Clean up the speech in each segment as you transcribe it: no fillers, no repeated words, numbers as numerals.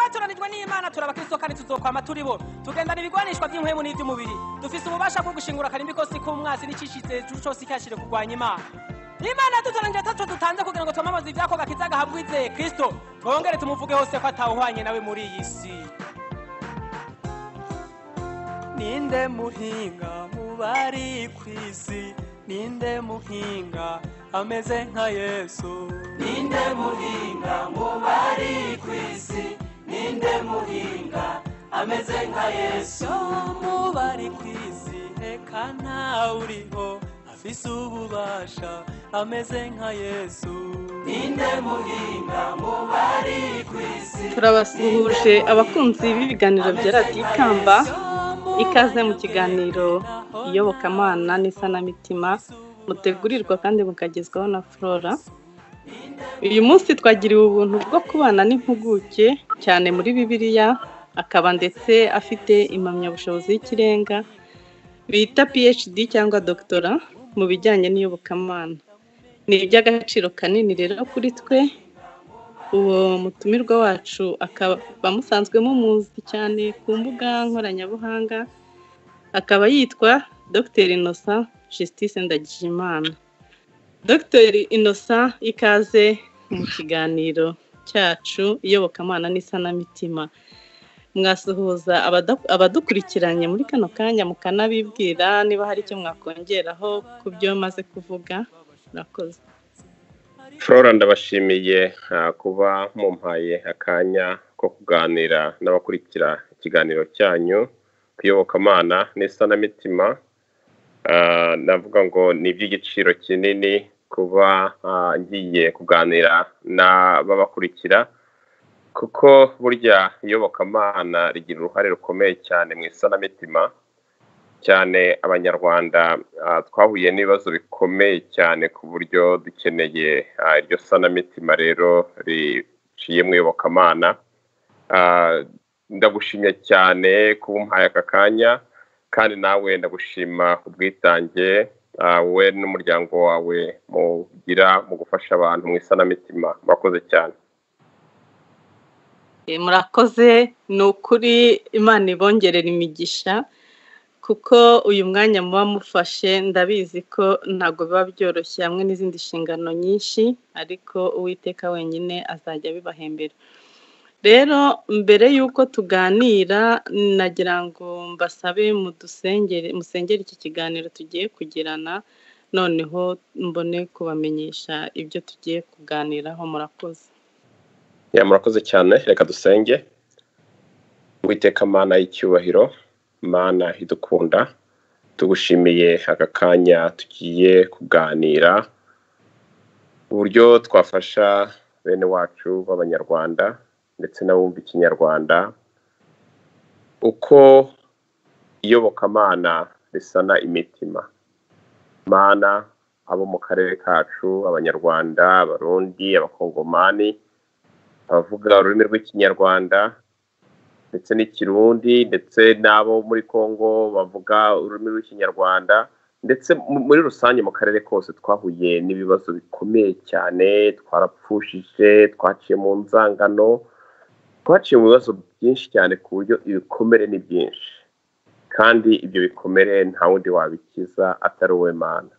twatoranijwe n'Imana turabakristo kandi tuzokwama turi bo tugendana ibigwanishwa by'impwemu n'iby'umubiri dufise ububasha bwo gushingura karimbi kose k'umwasi n'icishitse cyose cyashire kugwanya Imana dutoranije taco dutanze kugira ngo twamamaze ivyako gakiza gahabwize Kristo twongere tumuvuge hose ko atawuhwanye nawe muri iyi si. Ninde muhinga mubari kwisi, ninde muhinga ameze nka Yesu. Ninde muhinga mubari kwisi, ninde muhinga ameze nka Yesu. Mubari kwisi eka ntawuriho afise ububasha ameze nka Yesu. Ninde muhinga mubari kwisi. Turabasuhuje abakunzi b'ibiganiro bya Radio Ikamba. Ikaze mu kiganiro iyobokamana n'isanamitima mutegurirwa kandi mukagezwaho na Flora. Uyu munsi twagiriwe ubuntu bwo kubana n'impuguke cyane muri Bibiliya, akaba ndetse afite impamyabushobozi y'ikirenga bita PhD cyangwa doctora mu bijyanye n'iyobokamana. Ni iby'agaciro kanini rero kuri twe. Uwo mutumirwa wacu akaba musanzwe mumuzi cyane ku mbuga nkoranyambaga, akaba yitwa Dr Innocent Justice Ndagijimana. Dr Innocent, ikaze mu kiganiro cyacu iyobokamana n'isanamitima. Mwasuhuza abadukurikiranye muri kano kanya mukanabibwira niba hari icyo mwakongeraho ku byo maze kuvuga. Murakoze. Flora, ndabashimiye kuba mumpaye akanya ko kuganira n'abakurikira ikiganiro cyanyu kuyobokamana n'isanamitima. Navuga ngo ni iby'igiciro kinini kuba ngiye kuganira n'ababakurikira, kuko burya iyobokamana rigira uruhare rukomeye cyane mu isanamitima. Cyane abanyarwanda twahuye n'ibibazo bikomeye cyane ku buryo dukeneye iryo sanamitima rero riciye mu iyobokamana. Ndagushimye cyane kuba umpaye aka kanya, kandi nawe ndagushima ubwitange we n'umuryango wawe mugira mu gufasha abantu mu isanamitima. Murakoze cyane. Murakoze, ni ukuri Imana ibongerera imigisha, kuko uyu mwanya muba mufashe ndabizi ko ntabwo biba byoroshye hamwe n'izindi nshingano nyinshi, ariko Uwiteka wenyine azajya bibahembera. Rero mbere y'uko tuganira nagira ngo mbasabe musengere iki kiganiro tugiye kugirana, noneho mbone kubamenyesha ibyo tugiye kuganiraho. Murakoze. Murakoze cyane. Reka dusenge. Uwiteka Mana y'icyubahiro, Mana idukunda, tugushimiye aka kanya tugiye kuganira uburyo twafasha bene wacu b'abanyarwanda ndetse n'abumva ikinyarwanda uko iyobokamana risana imitima. Mana, abo mu karere kacu, abanyarwanda, abarundi, abakongomani, abavuga ururimi rw'ikinyarwanda ndetse n'ikirundi, ndetse n'abo muri Kongo bavuga ururimi rw'ikinyarwanda, ndetse muri rusange mu karere kose twahuye n'ibibazo bikomeye cyane. Twarapfushije, twaciye mu nzangano, twaciye mu bibazo byinshi cyane ku buryo ibikomere ni byinshi, kandi ibyo bikomere nta wundi wabikiza atari wowe Mana,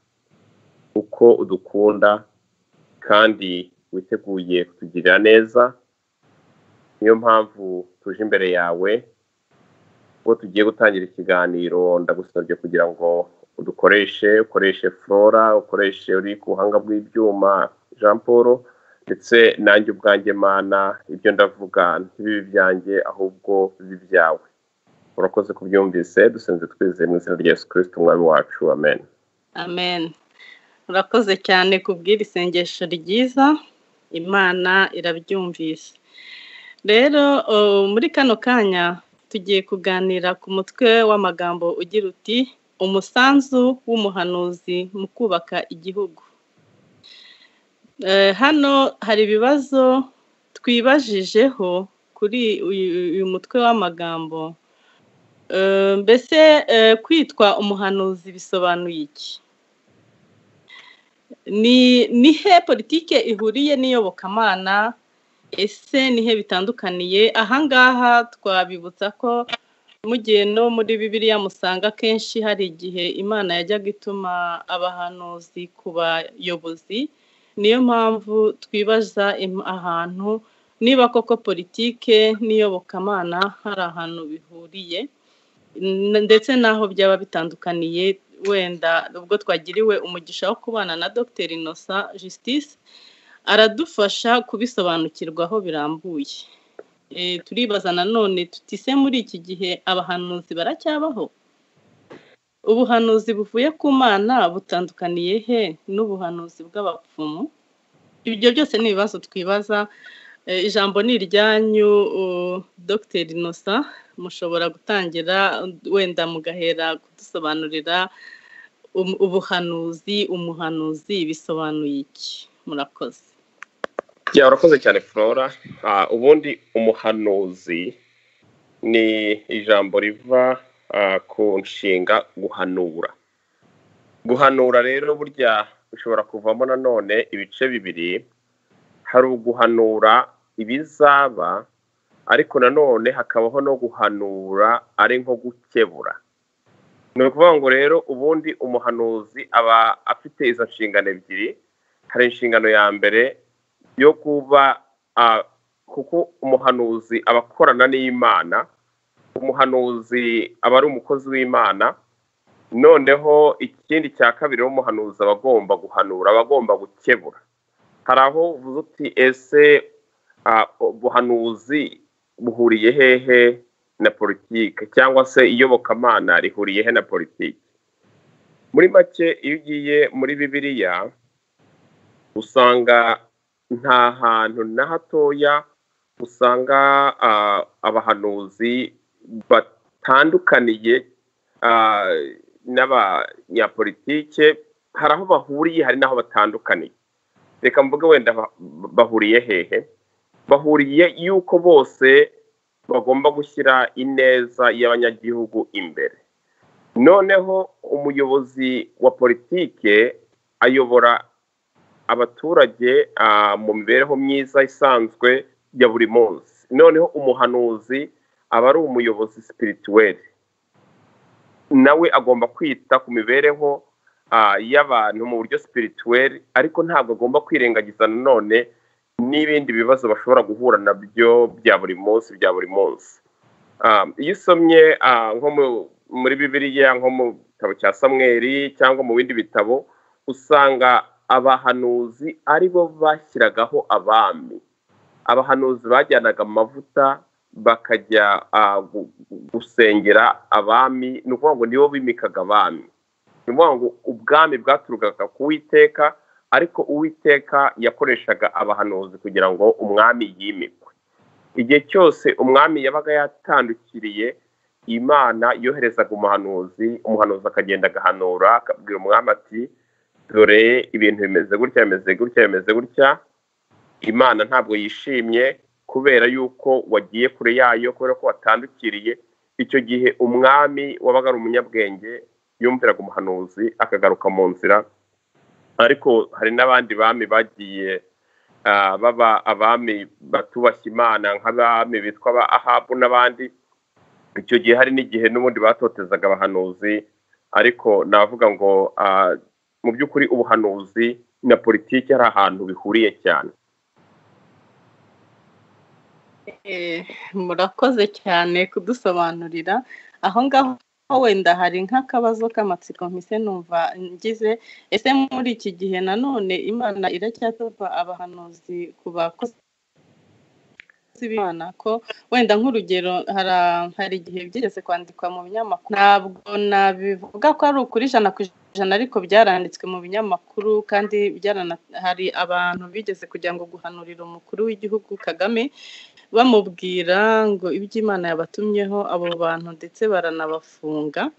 uko udukunda kandi witeguye kutugirira neza. Niyo mpamvu tuje imbere yawe ubwo tugiye gutangira ikiganiro. Ndagusabye kugira ngo ukoreshe Flora, ukoreshe uri ku buhanga bw'ibyuma Jean Paul, ndetse nanjye ubwanjye Mana, ibyo ndavuga ntibibe byanjye ahubwo bibe byawe. Urakoze kubyumvise, dusenze twizeye mu izina rya Yesu Kristo umwami wacu. Amen. Amen. Urakoze cyane kubwira isengesho ryiza, Imana irabyumvise. Rero muri kano kanya tugiye kuganira ku mutwe w'amagambo ugira uti umusanzu w'umuhanuzi mu kubaka igihugu. Hano hari ibibazo twibajijeho kuri uyu mutwe w'amagambo. Mbese kwitwa umuhanuzi bisobanuye iki? Ni he politike ihuriye n'iyobokamana? ese nihe bitandukaniye? Ahangaha twabibutsa ko mugiye no muri Bibiliya musanga kenshi hari igihe Imana yajyaga ituma abahanuzi ku bayobozi. Niyo mpamvu twibaza ahantu niba koko politike n'iyobokamana hari ahantu bihuriye, ndetse n'aho byaba bitandukaniye. Wenda ubwo twagiriwe umugisha wo kubana na Dr Innocent Justice aradufasha kubisobanukirwaho birambuye. Turibaza nanone tutise muri iki gihe abahanuzi baracyabaho? Ubuhanuzi buvuye ku Mana butandukaniye he n'ubuhanuzi bw'abapfumu? Ibyo byose ni ibibazo twibaza. Ijambo ni iryanyu, Dr Innocent, mushobora gutangira wenda mugahera kudusobanurira ubuhanuzi, umuhanuzi bisobanuye iki? Murakoze. Urakoze cyane Flora. Ubundi umuhanuzi ni ijambo riva ku nshinga guhanura. Guhanura rero burya bishobora kuvamo nanone ibice bibiri. Hari uguhanura ibizaba, ariko nanone hakabaho no guhanura ari nko gukebura. Ni ukuvuga ngo rero ubundi umuhanuzi aba afite izo nshingano ebyiri. Hari inshingano ya mbere yo kuba kuko umuhanuzi aba akorana n'Imana, umuhanuzi aba ari umukozi w'Imana. Noneho ikindi cya kabiri umuhanuzi aba agomba guhanura, aba agomba gukebura. Hari aho uvuze uti ese ubuhanuzi buhuriye hehe na politike, cyangwa se iyobokamana rihuriye he na politike? Muri make iyo ugiye muri Bibiliya usanga nta hantu na hatoya usanga abahanuzi batandukaniye n'abanyapolitike. Hari aho bahuriye, hari n'aho batandukaniye. Reka mvuge wenda bahuriye hehe. Bahuriye yuko bose bagomba gushyira ineza y'abanyagihugu imbere. Noneho umuyobozi wa politike ayobora abaturage mu mibereho myiza isanzwe ya buri munsi. Noneho umuhanuzi aba ari umuyobozi spirituel, nawe agomba kwita ku mibereho y'abantu mu buryo spirituel, ariko ntabwo agomba kwirengagiza nanone n'ibindi bibazo bashobora guhura nabyo bya buri munsi. Iyo usomye nko muri Bibiliya, nko mu gitabo cya Samweli cyangwa mu bindi bitabo, usanga abahanuzi aribo bashyiragaho abami. Abahanuzi bajyanaga amavuta bakajya gusengera abami. Ni ukuvuga ngo nibo bimikaga abami. Ni ukuvuga ngo ubwami bwaturukaga ku Uwiteka, ariko Uwiteka yakoreshaga abahanuzi kugira ngo umwami yimikwe. Igihe cyose umwami yabaga yatandukiriye, Imana yoherezaga umuhanuzi akagenda agahanura, akabwira umwami ati dore ibintu bimeze gutya. Imana ntabwo yishimye kubera yuko wagiye kure yayo, kubera ko watandukiriye. Icyo gihe umwami wabaga ari umunyabwenge yumviraga umuhanuzi akagaruka mu nzira. Ariko hari n'abandi bami bagiye baba abami batubashye Imana, nk'abami bitwa ba Ahabu n'abandi. Icyo gihe hari n'igihe n'ubundi batotezaga abahanuzi. Ariko navuga ngo mu by'ukuri ubuhanuzi na politiki hari ahantu bihuriye cyane. Murakoze cyane kudusobanurira. Aho ngaho wenda hari nk'akabazo k'amatsiko mpise numva ngize. Ese muri iki gihe nanone Imana iracyatova abahanuzi ku bakozi b'Imana? Ko wenda nk'urugero hari igihe byigeze kwandikwa mu binyamakuru, ntabwo nabivuga ko ari ukuri 100%, ariko byaranditswe mu binyamakuru, kandi hari abantu bigeze kugira ngo guhanurira umukuru w'igihugu Kagame, bamubwira ngo iby'Imana yabatumyeho abo bantu, ndetse baranabafunga.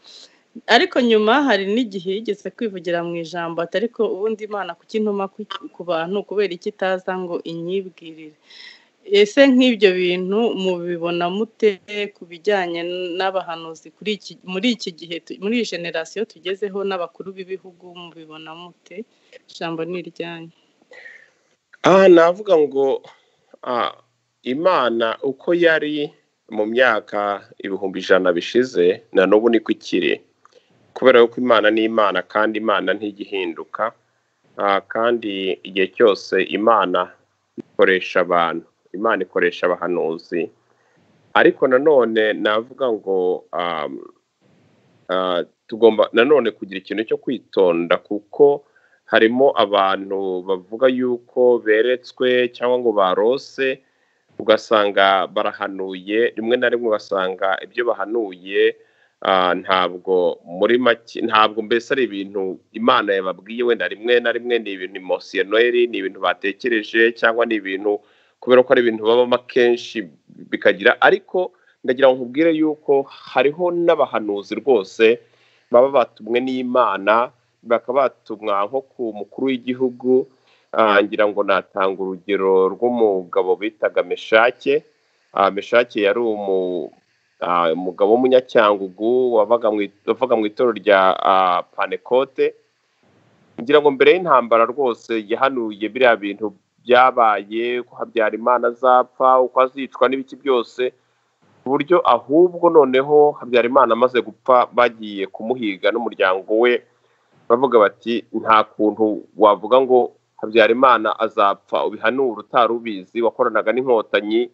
Ariko nyuma hari n'igihe yigeze kwivugira mu ijambo ati ariko ubundi Imana kuki ntuma ku bantu, kubera iki itaza ngo inyibwirire? Ese nk'ibyo bintu mubibona mute ku bijyanye n'abahanuzi muri iki gihe, muri iyi generasiyo tugezeho, n'abakuru b'ibihugu mubibona mute? Ijambo ni iryanyu. Navuga ngo imana uko yari mu myaka 100 bishize na n'ubu niko ikiri, kubera yuko imana ni imana kandi imana ntigihinduka, kandi igihe cyose imana ikoresha abantu, imana ikoresha abahanuzi. Ariko nanone navuga ngo tugomba nanone kugira ikintu cyo kwitonda, kuko harimo abantu bavuga yuko beretswe cyangwa ngo barose, ugasanga barahanuye, rimwe na rimwe ugasanga ibyo bahanuye ntabwo muri make, ntabwo mbese ari ibintu imana yababwiye, wenda rimwe na rimwe ni ibintu emotionnel, ni ibintu batekereje, cyangwa ni ibintu kubera ko ari ibintu babamo kenshi bikagira. Ariko ndagira ngo nkubwire yuko hariho n'abahanuzi rwose baba batumwe n'Imana, bakaba batumwa nko ku mukuru w'igihugu. Ngira ngo natanga urugero rw'umugabo bitaga Meshake. Meshake yari umugabo w'umunyacyangugu wabaga mu itorero rya Panekote. Ngira ngo mbere y'intambara rwose yahanuye biriya bintu byabaye, ko Habyarimana azapfa, uko azicwa n'ibiki byose, buryo ahubwo noneho Habyarimana amaze gupfa bagiye kumuhiga n'umuryango we, bavuga bati nta kuntu wavuga ngo Habyarimana azapfa ubihanura utarubizi, wakoranaga n'inkotanyi.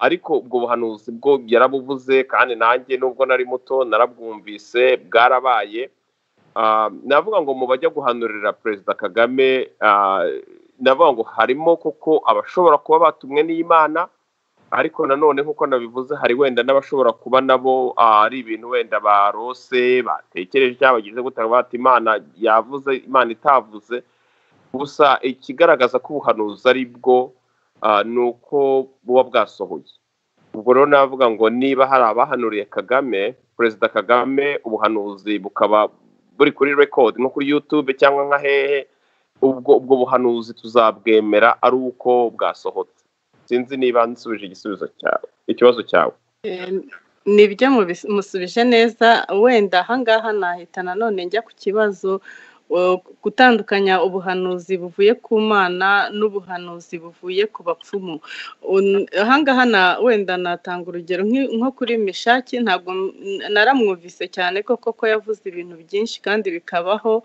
Ariko ubwo buhanuzi bwo yarabuvuze, kandi nanjye nubwo nari muto narabwumvise, bwarabaye. Navuga ngo mu bajya guhanurira Perezida Kagame, navuga ngo harimo kuko abashobora kuba batumwe n'Imana, ariko nanone nkuko nabivuze hari wenda n'abashobora kuba nabo ari ibintu wenda barose, batekereje cyangwa bagize gutanga bati Imana yavuze, Imana itavuze. Gusa ikigaragaza ko ubuhanuzi ari bwo nuko buba bwasohoye. Ubwo rero navuga ngo niba hari abahanuriye Kagame, Perezida Kagame, ubuhanuzi bukaba buri kuri record nko kuri YouTube cyangwa nka hehe, ubwo buhanuzi tuzabwemera ari uko bwasohotse. Sinzi niba nsubije ikibazo cyawe. Nibyo musubije neza. Wenda ahangaha nahita nanone njya ku kibazo, gutandukanya ubuhanuzi buvuye ku Mana n'ubuhanuzi buvuye ku bapfumu. Ahangaha wenda natanga urugero nko kuri Meshaki. Ntabwo naramwumvise cyane koko ko yavuze ibintu byinshi kandi bikabaho.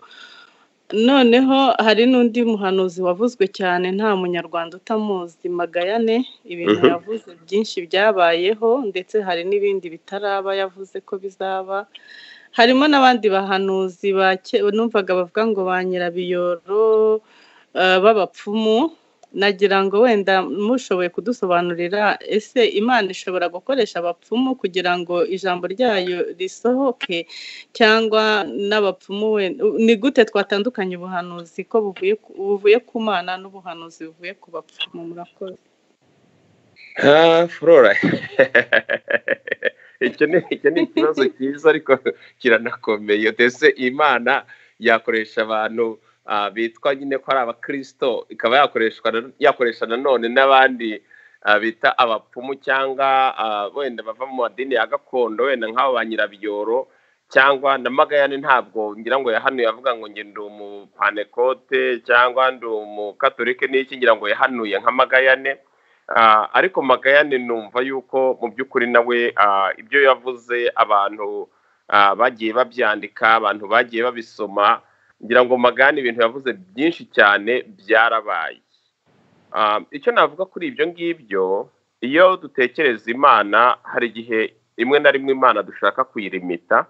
Noneho hari n'undi muhanuzi wavuzwe cyane nta munyarwanda utamuzi, Magayane. Ibintu yavuze byinshi byabayeho, ndetse hari n'ibindi bitaraba yavuze ko bizaba. Harimo n'abandi bahanuzi numvaga bavuga ngo ba Nyirabiyoro b'abapfumu. Nagira ngo wenda mushoboye kudusobanurira, ese Imana ishobora gukoresha abapfumu kugira ngo ijambo ryayo risohoke, cyangwa n'abapfumu ni gute twatandukanya ubuhanuzi ko buvuye ku Mana n'ubuhanuzi buvuye ku bapfumu? Murakoze. Flora, icyo ni ikibazo cyiza ariko kiranakomeye. Ndetse Imana yakoresha abantu bitwa nyine ko ari abakristo, ikaba yakoresha nanone n'abandi bita abapfumu, cyangwa wenda bava mu madini ya gakondo, wenda nk'abo ba Nyirabiyoro cyangwa na Magayane. Ntabwo ngira ngo yahanuye avuga ngo nge ndi umupanekote cyangwa ndi umukatolike n'iki, ngira ngo yahanuye nka Magayane. Ariko Magayane numva yuko mu by'ukuri nawe ibyo yavuze abantu bagiye babyandika, abantu bagiye babisoma. Ngira ngo Magayane ibintu yavuze byinshi cyane byarabaye. Icyo navuga kuri ibyo ngibyo, iyo dutekereza Imana, hari igihe rimwe na rimwe Imana dushaka kuyirimita.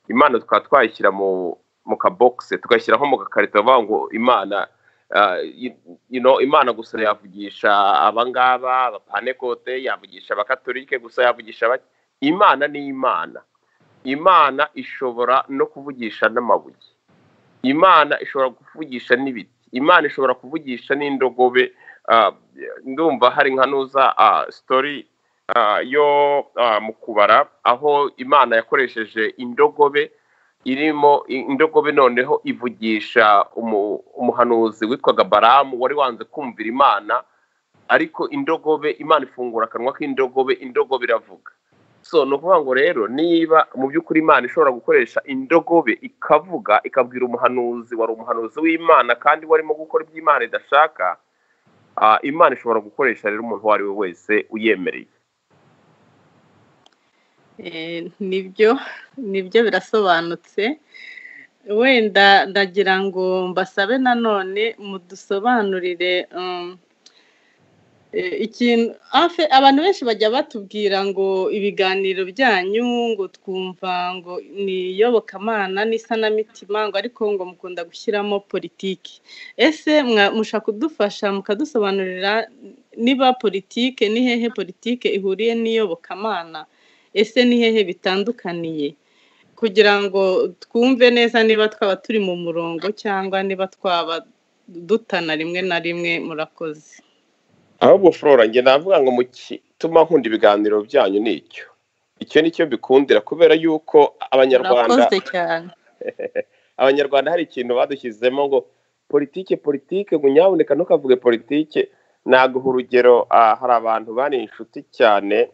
Imana tukaba twayishyira mu kabogisi, tugashyiraho mu gakarito, bavuga ngo Imana Imana gusa yavugisha abangaba abapanekote, yavugisha abakatolike gusa, yavugisha Imana ni Imana. Imana ishobora no kuvugisha n'amabuye, Imana ishobora kuvugisha n'ibiti, Imana ishobora kuvugisha n'indogobe. Ndumva hari nka nuza story yo mu kubara, aho Imana yakoresheje indogobe, irimo indogobe noneho ivugisha umuhanuzi witwaga Baramu wari wanze kumvira Imana, ariko indogobe, Imana ifungura akanwa k'indogobe, indogobe iravuga. So no kuvuga ngo rero niba mu by'ukuri Imana ishobora gukoresha indogobe ikabwira umuhanuzi wari umuhanuzi w'Imana kandi warimo gukora iby'Imana idashaka, Imana ishobora gukoresha rero umuntu uwo ari we wese uyemereye. nibyo birasobanutse. Wenda ndagira ngo mbasabe nanone mudusobanurire ikintu abantu benshi bajya batubwira ngo ibiganiro byanyu ngo twumva ngo ni iyobokamana n'isanamitima ngo ariko ngo mukunda gushyiramo politiki. Ese mushaka kudufasha mukadusobanurira niba politike ni hehe politike ihuriye n'iyobokamana, ese ni hehe bitandukaniye, kugira ngo twumve neza niba twaba turi mu murongo cyangwa niba twaba dutana rimwe na rimwe. Murakoze. Ahubwo Flora, njye navuga ngo mutuma nkunda ibiganiro byanyu icyo nicyo bikundira, kubera yuko abanyarwanda hari ikintu badushyizemo ngo politike ngo nyabuneka ntukavuge politike. Naguha urugero, hari abantu bani inshuti cyane,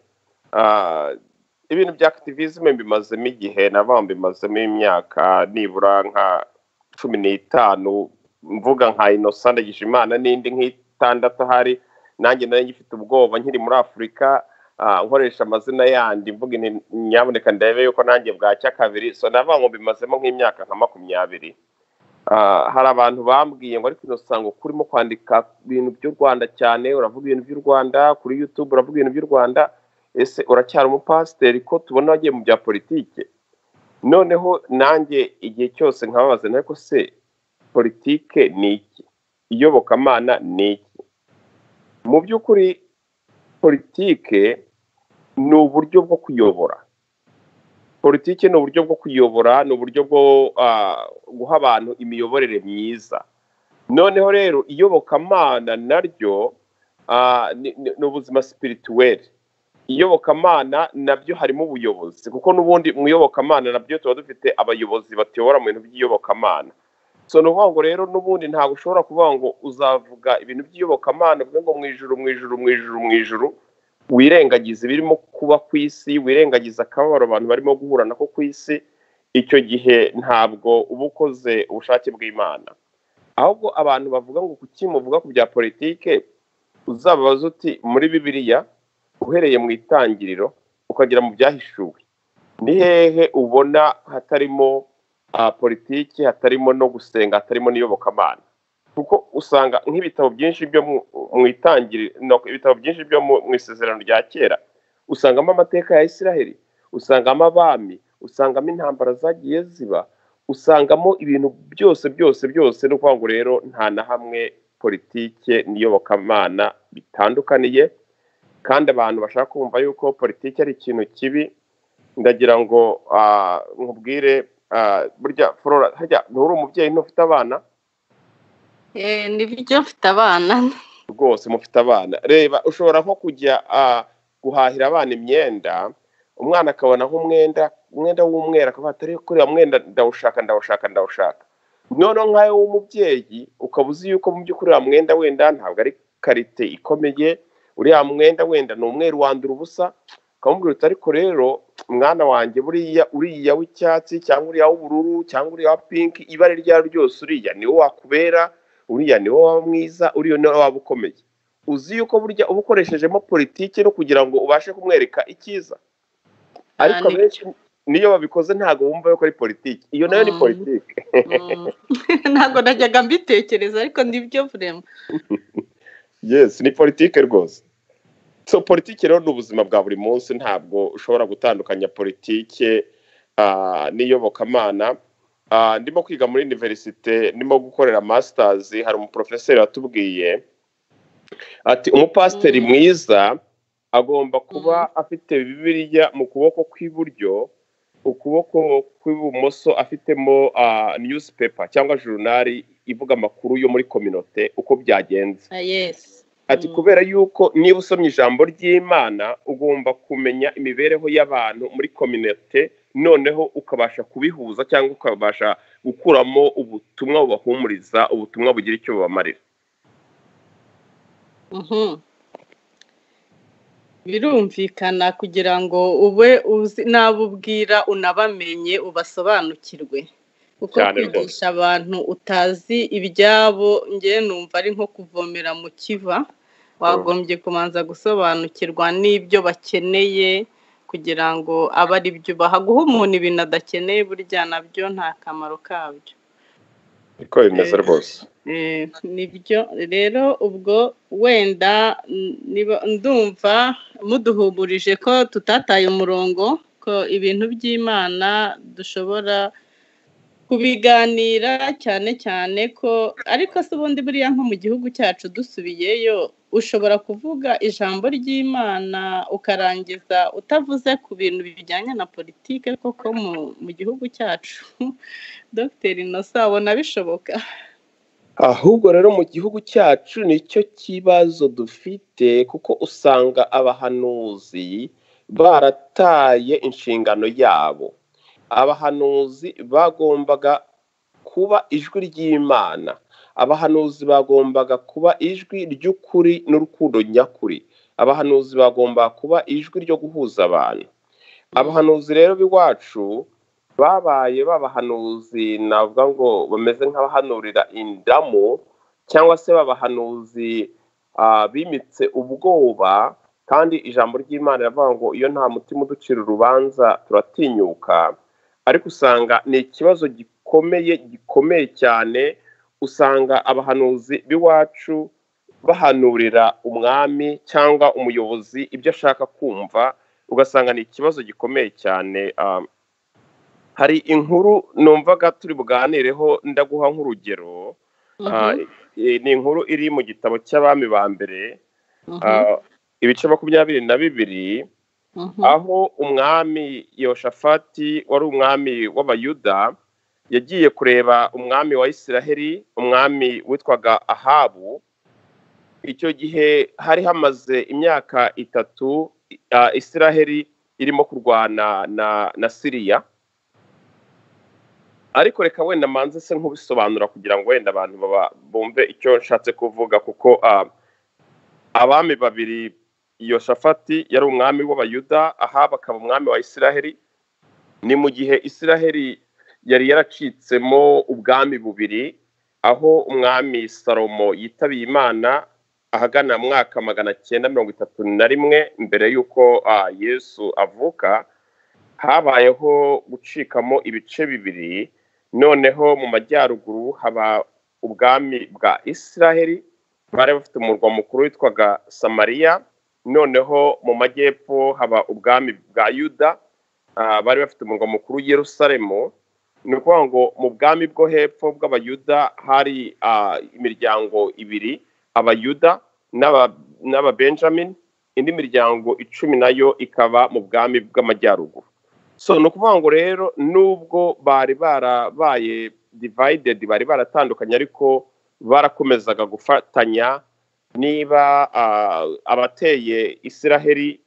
ibintu bya activism mbimazemo igihe, mbimazemo imyaka nibura nka 15, mvuga nka Innocent Ndagijimana n'indi nk'itandatu hari. Nanjye nari ngifite ubwoba nkiri muri Afurika, nkoresha amazina yandi mvuga nyabuneka ndebe yuko nanjye bwacya kabiri. So navuga ngo mbimazemo nk'imyaka nka 20. Hari abantu bambwiye ngo ariko Innocent kurimo kwandika ibintu by'u Rwanda cyane, uravuga ibintu by'u Rwanda kuri YouTube, uravuga ibintu by'u Rwanda, ese uracyari umupasiteri ko tubona wagiye mu bya politike? Noneho nanjye igihe cyose nkababaza ariko se politike ni iki, iyobokamana ni iki? Mu by'ukuri politike ni uburyo bwo kuyobora. Politike ni uburyo bwo kuyobora, ni uburyo bwo guha abantu imiyoborere myiza. Noneho rero iyobokamana naryo ni ubuzima spirituel. Iyobokamana nabyo harimo ubuyobozi, kuko n'ubundi mu iyobokamana nabyo tuba dufite abayobozi batuyobora mu bintu by'iyobokamana. So nuvuga ngo rero n'ubundi ntabwo ushobora kuvuga ngo uzavuga ibintu by'iyobokamana uvuga ngo mu ijuru wirengagiza ibirimo kuba ku isi, wirengagiza akababaro abantu barimo guhura nako ku isi. Icyo gihe ntabwo uba ukoze ubushake bw'Imana. Ahubwo abantu bavuga ngo kuki muvuga ku bya politike, uzababaza uti muri Bibiliya uhereye mu itangiriro ukagera mu byahishuwe, ni hehe ubona hatarimo politiki, hatarimo no gusenga, hatarimo n'iyobokamana? Kuko usanga nk'ibitabo byinshi byo mu itangiriro, ibitabo byinshi byo mu isezerano rya kera, usangamo amateka ya Isiraheli, usangamo abami, usangamo intambara zagiye ziba, usangamo ibintu byose no kuvuga ngo rero nta na hamwe politike n'iyobokamana bitandukaniye. Kandi abantu bashaka kumva yuko politike ari ikintu kibi, ndagira ngo nkubwire, burya Flora, hajya nturi umubyeyi ntufite abana? Nibyo mfite abana rwose. Mufite abana, reba ushobora nko kujya guhahira abana imyenda, umwana akabona nk'umwenda w'umweru akavuga ati kuri mwenda ndawushaka. Noneho nkayo w'umubyeyi ukaba uzi yuko mu by'ukuri wa mwenda wenda ntabwo ari karite ikomeye, uriya mwenda wenda ni umweru wandura ubusa, ukamubwira uti ariko rero mwana wanjye uriya w'icyatsi cyangwa uriya w'ubururu cyangwa uriya wa pinki, ibara ryaro ryose uriya niwo wakubera, uriya niwo waba mwiza, uriya niwo waba ukomeye. Uzi yuko burya uba ukoreshejemo politiki no kugira ngo ubashe kumwereka icyiza. Ariko benshi niyo babikoze ntabwo bumva yuko ari politiki. Iyo nayo ni politiki. Ntabwo najyaga mbitekereza, ariko nibyo vrema. Yes, ni politiki rwose. So politiki rero ni ubuzima bwa buri munsi, ntabwo ushobora gutandukanya politiki n'iyobokamana. Ndimo kwiga muri universite, ndimo gukorera masters. Hari umuprofeseri watubwiye ati umupasiteri mwiza agomba kuba afite Bibiliya mu kuboko kw'iburyo, ukuboko kw'ibumoso afitemo newspaper cyangwa journal ivuga amakuru yo muri community uko byagenze. Yes. Ati kubera yuko niba usomye ijambo ry'Imana ugomba kumenya imibereho y'abantu muri community, noneho ukabasha kubihuza cyangwa ukabasha gukuramo ubutumwa bubahumuriza, ubutumwa bugira icyo bubamarira. Birumvikana kugira ngo ube uzi nabubwira unabamenye ubasobanukirwe, kuko kwigisha abantu utazi ibyabo nge numva ari nko kuvomera mu kiva. wagombye kumanza gusobanukirwa n'ibyo bakeneye kugira ngo abe ari byo ubaha. Guha umuntu ibintu adakeneye burya nabyo nta kamaro kabyo. niko bimeze rwose. Nibyo rero ubwo wenda ndumva muduhumurije ko tutataye umurongo, ko ibintu by'Imana dushobora kubiganira cyane cyane ko, ariko se ubundi buriya nko mu gihugu cyacu dusubiyeyo ushobora kuvuga ijambo ry'Imana ukarangiza utavuze ku bintu bijyanye na politike koko mu gihugu cyacu? Dr. Innocent abona bishoboka? Ahubwo rero mu gihugu cyacu nicyo kibazo dufite, kuko usanga abahanuzi barataye inshingano yabo. Abahanuzi bagombaga kuba ijwi ry'Imana, abahanuzi bagombaga kuba ijwi ry'ukuri n'urukundo nyakuri, abahanuzi bagomba kuba ijwi ryo guhuza abantu. Abahanuzi rero b'iwacu babaye babahanuzi navuga ngo bameze nk'abahanurira indamu, cyangwa se babahanuzi bimitse ubwoba, kandi ijambo ry'Imana riravuga ngo iyo nta mutima uducira urubanza turatinyuka. Ariko usanga ni ikibazo gikomeye cyane, usanga abahanuzi b'iwacu bahanurira umwami cyangwa umuyobozi ibyo ashaka kumva, ugasanga ni ikibazo gikomeye cyane. Hari inkuru numvaga turi buganireho, ndaguha nk'urugero. Ni inkuru iri mu gitabo cy'Abami ba mbere, ibice 22, aho umwami Yehoshafati wari umwami w'Abayuda yagiye kureba umwami wa Isiraheli, umwami witwaga Ahabu. Icyo gihe hari hamaze imyaka 3 Isiraheli irimo kurwana na Siriya. Ariko reka wenda manze se nkubisobanura kugira ngo wenda abantu bumve icyo nshatse kuvuga, kuko abami babiri, Yehoshafati yari umwami w'Abayuda, Ahabu akaba umwami wa Isiraheli. Ni mu gihe Isiraheli yari yaracitsemo ubwami bubiri, aho umwami Salomo yitabiye Imana ahagana mu mwaka 931 mbere y'uko Yesu avuka. Habayeho gucikamo ibice bibiri. Noneho mu majyaruguru haba ubwami bwa Isiraheli, bari bafite umurwa mukuru witwaga Samariya. Noneho mu majyepfo haba ubwami bwa Yuda, bari bafite umurwa mukuru Yerusalemu. Ni ukuvuga ngo mu bwami bwo hepfo bw'Abayuda hari imiryango ibiri, Abayuda n'Ababenjamin. Indi miryango 10 nayo ikaba mu bwami bw'amajyaruguru. So ni ukuvuga ngo rero nubwo bari barabaye divided, bari baratandukanye, ariko barakomezaga gufatanya. Niba abateye Isiraheli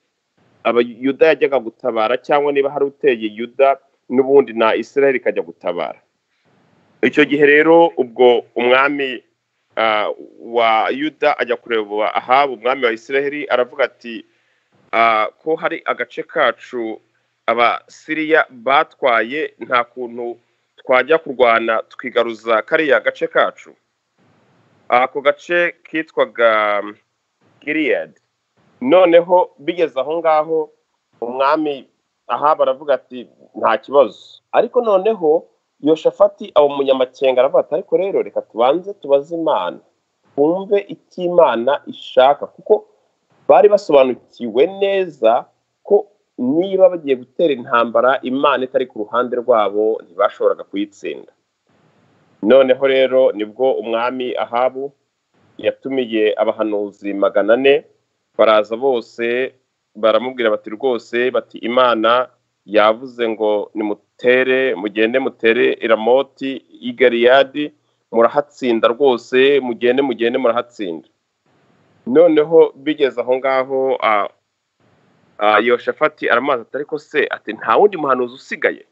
Abayuda yajyaga gutabara, cyangwa niba hari uteye Yuda n'ubundi na Isiraheli kajya gutabara. Icyo gihe rero ubwo umwami wa Yuda ajya kureba Ahabu umwami wa Isiraheli, aravuga ati ko hari agace kacu Abasiriya batwaye, nta kuntu twajya kurwana twigaruza kariya gace kacu. Ako gace kitwaga Gilead. Noneho bigeze aho ngaho umwami Ahabu aravuga ati nta kibazo. Ariko noneho Yehoshafati abo munyamakenga aravuga ati ariko rero reka tubanze tubaze Imana, twumve icyo Imana ishaka, kuko bari basobanukiwe neza ko niba bagiye gutera intambara Imana itari ku ruhande rwabo ntibashoboraga kuyitsinda. Noneho rero nibwo umwami Ahabu yatumiye abahanuzi 400, baraza bose baramubwira bati rwose bati Imana yavuze ngo nimutere, mugende mutere Iramoti y'i Galeyadi, murahatsinda rwose, mugende murahatsinda. Noneho bigeze aho ngaho Yehoshafati aramaza ati ariko se ati nta wundi muhanuzi usigaye?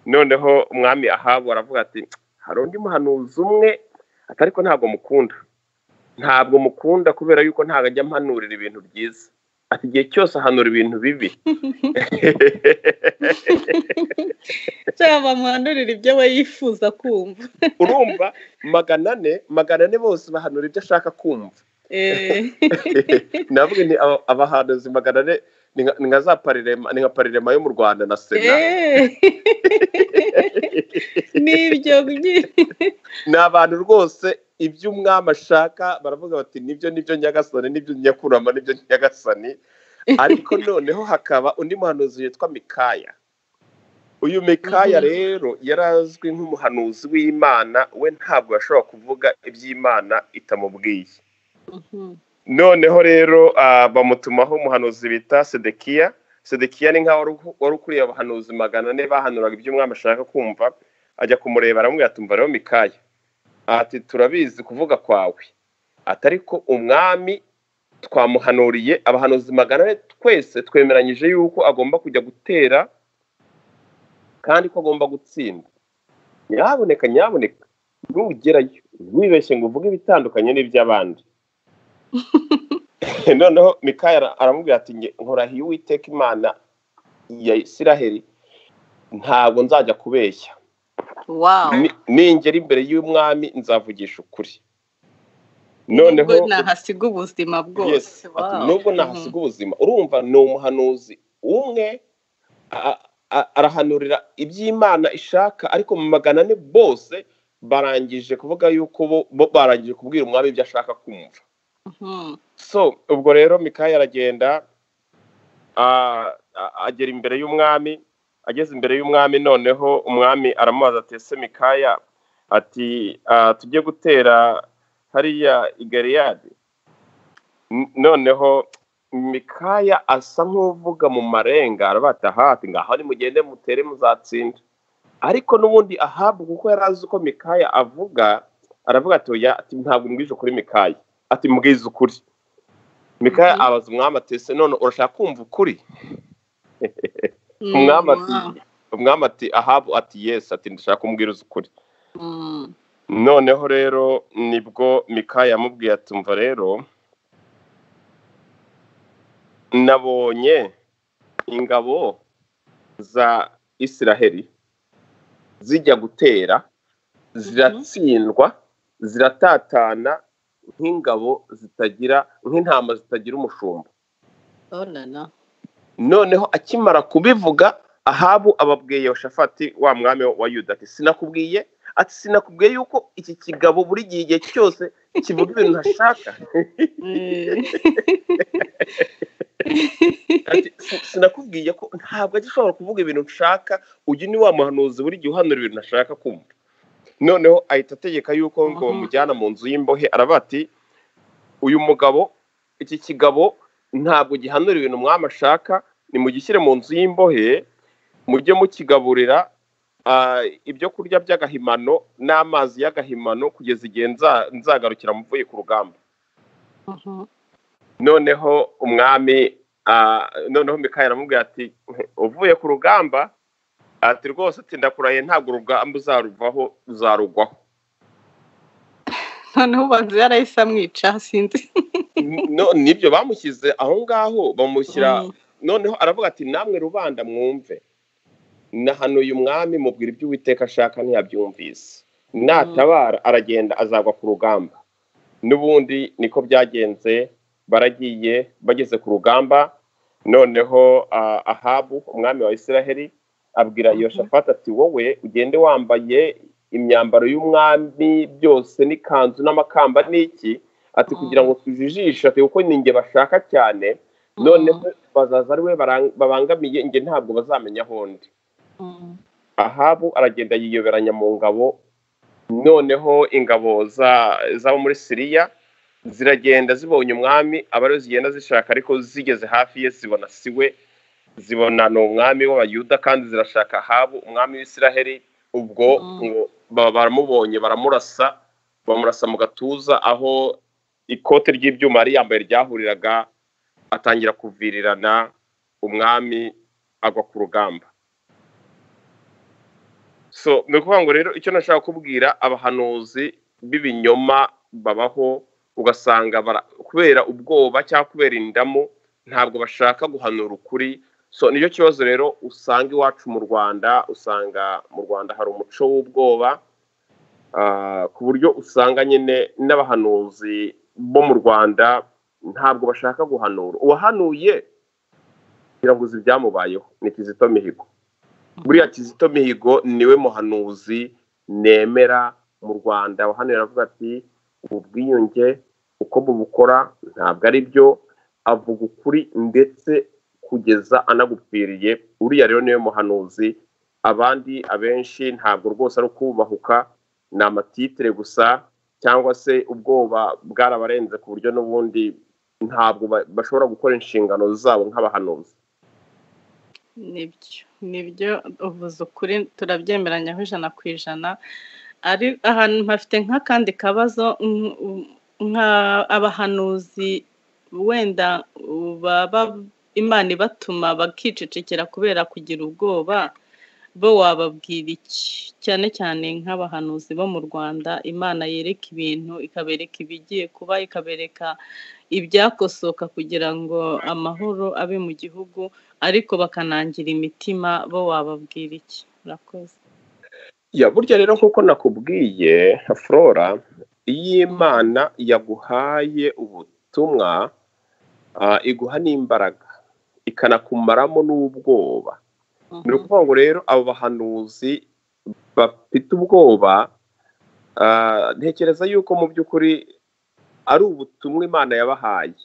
Noneho umwami Ahabu aravuga ati hari undi muhanuzi umwe, ariko ntabwo mukunda kubera yuko ntago ajya mpanurira ibintu byiza, ati igihe cyose ahanura ibintu bibi. cyangwa muhanurira ibyo we yifuza kumva. Urumva 400 bose bahanura ibyo ashaka kumva. navuga ni abahanuzi magana ane ni nka za parirema, ni nka parirema yo mu Rwanda na Sena. Nibyo ni abantu rwose ibyo umwami ashaka baravuga bati nibyo nyagasani, nibyo nyakurama, nibyo nyagasani. Ariko noneho hakaba undi muhanuzi witwa Mikaya. Uyu Mikaya rero yarazwi nk'umuhanuzi w'Imana, we ntabwo yashobora kuvuga iby'Imana itamubwiye. Noneho rero bamutumaho umuhanuzi bita Sedekiya. Sedekiya ni nkaho wari ukuriye abahanuzi 400 bahanuraga iby'umwami ashaka kumva. Ajya kumureba aramubwira ati, umva rero Mikaya, ati turabizi kuvuga kwawe, atari ko umwami twamuhanuriye abahanuzi 400 twese twemeranyije yuko agomba kujya gutera kandi ko agomba gutsinda. Nyaboneka ntugerayo wibeshye ngo uvuge ibitandukanye n'iby'abandi. Noneho Mikaya aramubwira ati, nkorahiye Uwiteka Imana ya Isiraheli, ntabwo nzajya kubeshya. Ningera imbere y'umwami nzavugisha ukuri. Noneho nahasiga ubuzima bwose. Nubwo nahasiga ubuzima. Urumva ni umuhanuzi umwe arahanurira iby'Imana ishaka, ariko mu 400 bose barangije kuvuga yuko bo barangije kubwira umwami ibyo ashaka kumva. So ubwo rero Mikaya aragenda agera imbere y'umwami. Ageze imbere y'umwami, noneho umwami aramubaza ati, ese Mikaya, ati tujye gutera hariya i Galeyadi. Noneho Mikaya asa nk'uvuga mu marenga, arabata hati ngaho ni mugende mutere muzatsinda. Ariko n'ubundi Ahabu kuko yarazi uko Mikaya avuga, aravuga ati oya, ati ntabwo mbwije ukuri Mikaya, ati mbwize ukuri. Mikaya abaza umwami ati, ese none urashaka kumva ukuri? umwami ati Ahabu ati yes, ati ndashaka kumbwiriza ukuri. Noneho rero nibwo Mikaya yamubwiye ati, umva rero nabonye ingabo za Isiraheli zijya gutera, ziratsindwa, ziratatana nk'intama zitagira umushumba. Noneho akimara kubivuga, Ahabu ababwiye Yehoshafati wa mwami wa Yuda ati, sinakubwiye yuko iki kigabo buri gihe cyose kivuga ibintu ntashaka. Sinakubwiye ko ntabwo gishobora kuvuga ibintu nshaka, uyu ni wa muhanuzi buri gihe uhanura ibintu ntashaka kumva. Noneho ahita ategeka yuko ngo bamujyana mu nzu y'imbohe. Aravuga ati, uyu mugabo, iki kigabo ntabwo gihanura ibintu umwami ashaka, nimugishyire mu nzu y'imbohe, mujye mukigaburira ibyo kurya by'agahimano n'amazi y'agahimano kugeza igihe nzagarukira muvuye ku rugamba. Noneho umwami noneho Mikaya aramubwira ati, uvuye ku rugamba, ati rwose ati ndakurahiye ntabwo urugamba uzarugwaho. Noneho ubanza yarahise amwica, sinzi. Nibyo bamushyize aho ngaho bamushyira. Noneho aravuga ati, namwe rubanda mwumve, nahanuye umwami mubwira ibyo Uwiteka ashaka ntiyabyumvise. Natabara aragenda azagwa ku rugamba. N'ubundi niko byagenze, baragiye bageze ku rugamba. Noneho Ahabu umwami wa Isiraheli abwira Yehoshafati ati, wowe ugende wambaye imyambaro y'umwami byose n'ikanzu n'amakamba n'iki, ati kugira ngo tujijishe, ati kuko ninjye bashaka cyane, noneho bazaza ari we babangamiye, nge ntabwo bazamenya aho ndi. Ahabu aragenda yiyoberanya mu ngabo. Noneho ingabo z'abo muri Siriya ziragenda zibonye umwami, abari zigenda zishaka, ariko zigeze hafi ye zibona siwe, zibona ni umwami w'Abayuda kandi zirashaka Ahabu umwami w'Isiraheli. Ubwo ngo baramubonye, bamurasa mu gatuza, aho ikote ry'ibyuma yari yambaye ryahuriraga, atangira kuvirirana, umwami agwa ku rugamba. So ni ukuvuga ngo rero icyo nashaka kubwira, abahanuzi b'ibinyoma babaho, ugasanga kubera ubwoba cyangwa kubera indamu ntabwo bashaka guhanura ukuri. So nicyo kibazo rero usanga iwacu mu Rwanda. Usanga mu Rwanda hari umuco w'ubwoba, ku buryo usanga nyine n'abahanuzi bo mu Rwanda ntabwo bashaka guhanura. Uwahanuye kugira ngo uzi ibyamubayeho ni Kizito Mihigo. Buriya Kizito Mihigo niwe muhanuzi nemera mu Rwanda wahanuye avuga ati ubwiyunge uko bubukora ntabwo ari byo, avuga ukuri ndetse kugeza anagupfiriye. Uriya rero niwe muhanuzi. Abandi abenshi ntabwo rwose ari ukubahuka, ni amatitire gusa cyangwa se ubwoba bwarabarenze ku buryo n'ubundi ntabwo bashobora gukora inshingano zabo nk'abahanuzi. nibyo uvuze ukuri, turabyemeranyaho 100%. ari ahantu hafite nk'akandi kabazo abahanuzi wenda baba Imana ibatuma bakicecekera kubera kugira ubwoba, bo wababwira iki? Cyane cyane nk'abahanuzi bo mu Rwanda, Imana yereka ibintu, ikabereka ibigiye kuba, ikabereka ibyakosoka kugira ngo amahoro abe mu gihugu, ariko bakanangira imitima, bo wababwira iki? Urakoze. Burya rero nk'uko nakubwiye Flora, iyo Imana yaguhaye ubutumwa iguha n'imbaraga ikanakumaramo n'ubwoba. Ni ukuvuga ngo rero abo bahanuzi bafite ubwoba, ntekereza yuko mu by'ukuri ari ubutumwa Imana yabahaye,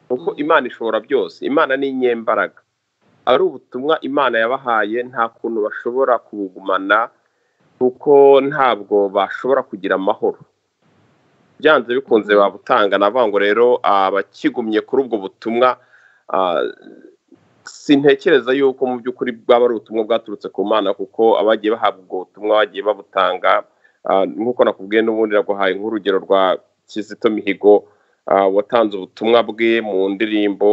kuko Imana ishobora byose, Imana ni inyembaraga. Ari ubutumwa Imana yabahaye, nta kuntu bashobora kubugumana kuko ntabwo bashobora kugira amahoro. Byanze bikunze babutanga. Navuga ngo rero abakigumye kuri ubwo butumwa, sintekereza yuko mu by'ukuri bwaba ari ubutumwa bwaturutse ku Mana, kuko abagiye bahabwa ubwo butumwa bagiye babutanga. Nk'uko nakubwiye n'ubundi naguhaye nk'urugero rwa Kizito Mihigo watanze ubutumwa bwe mu ndirimbo,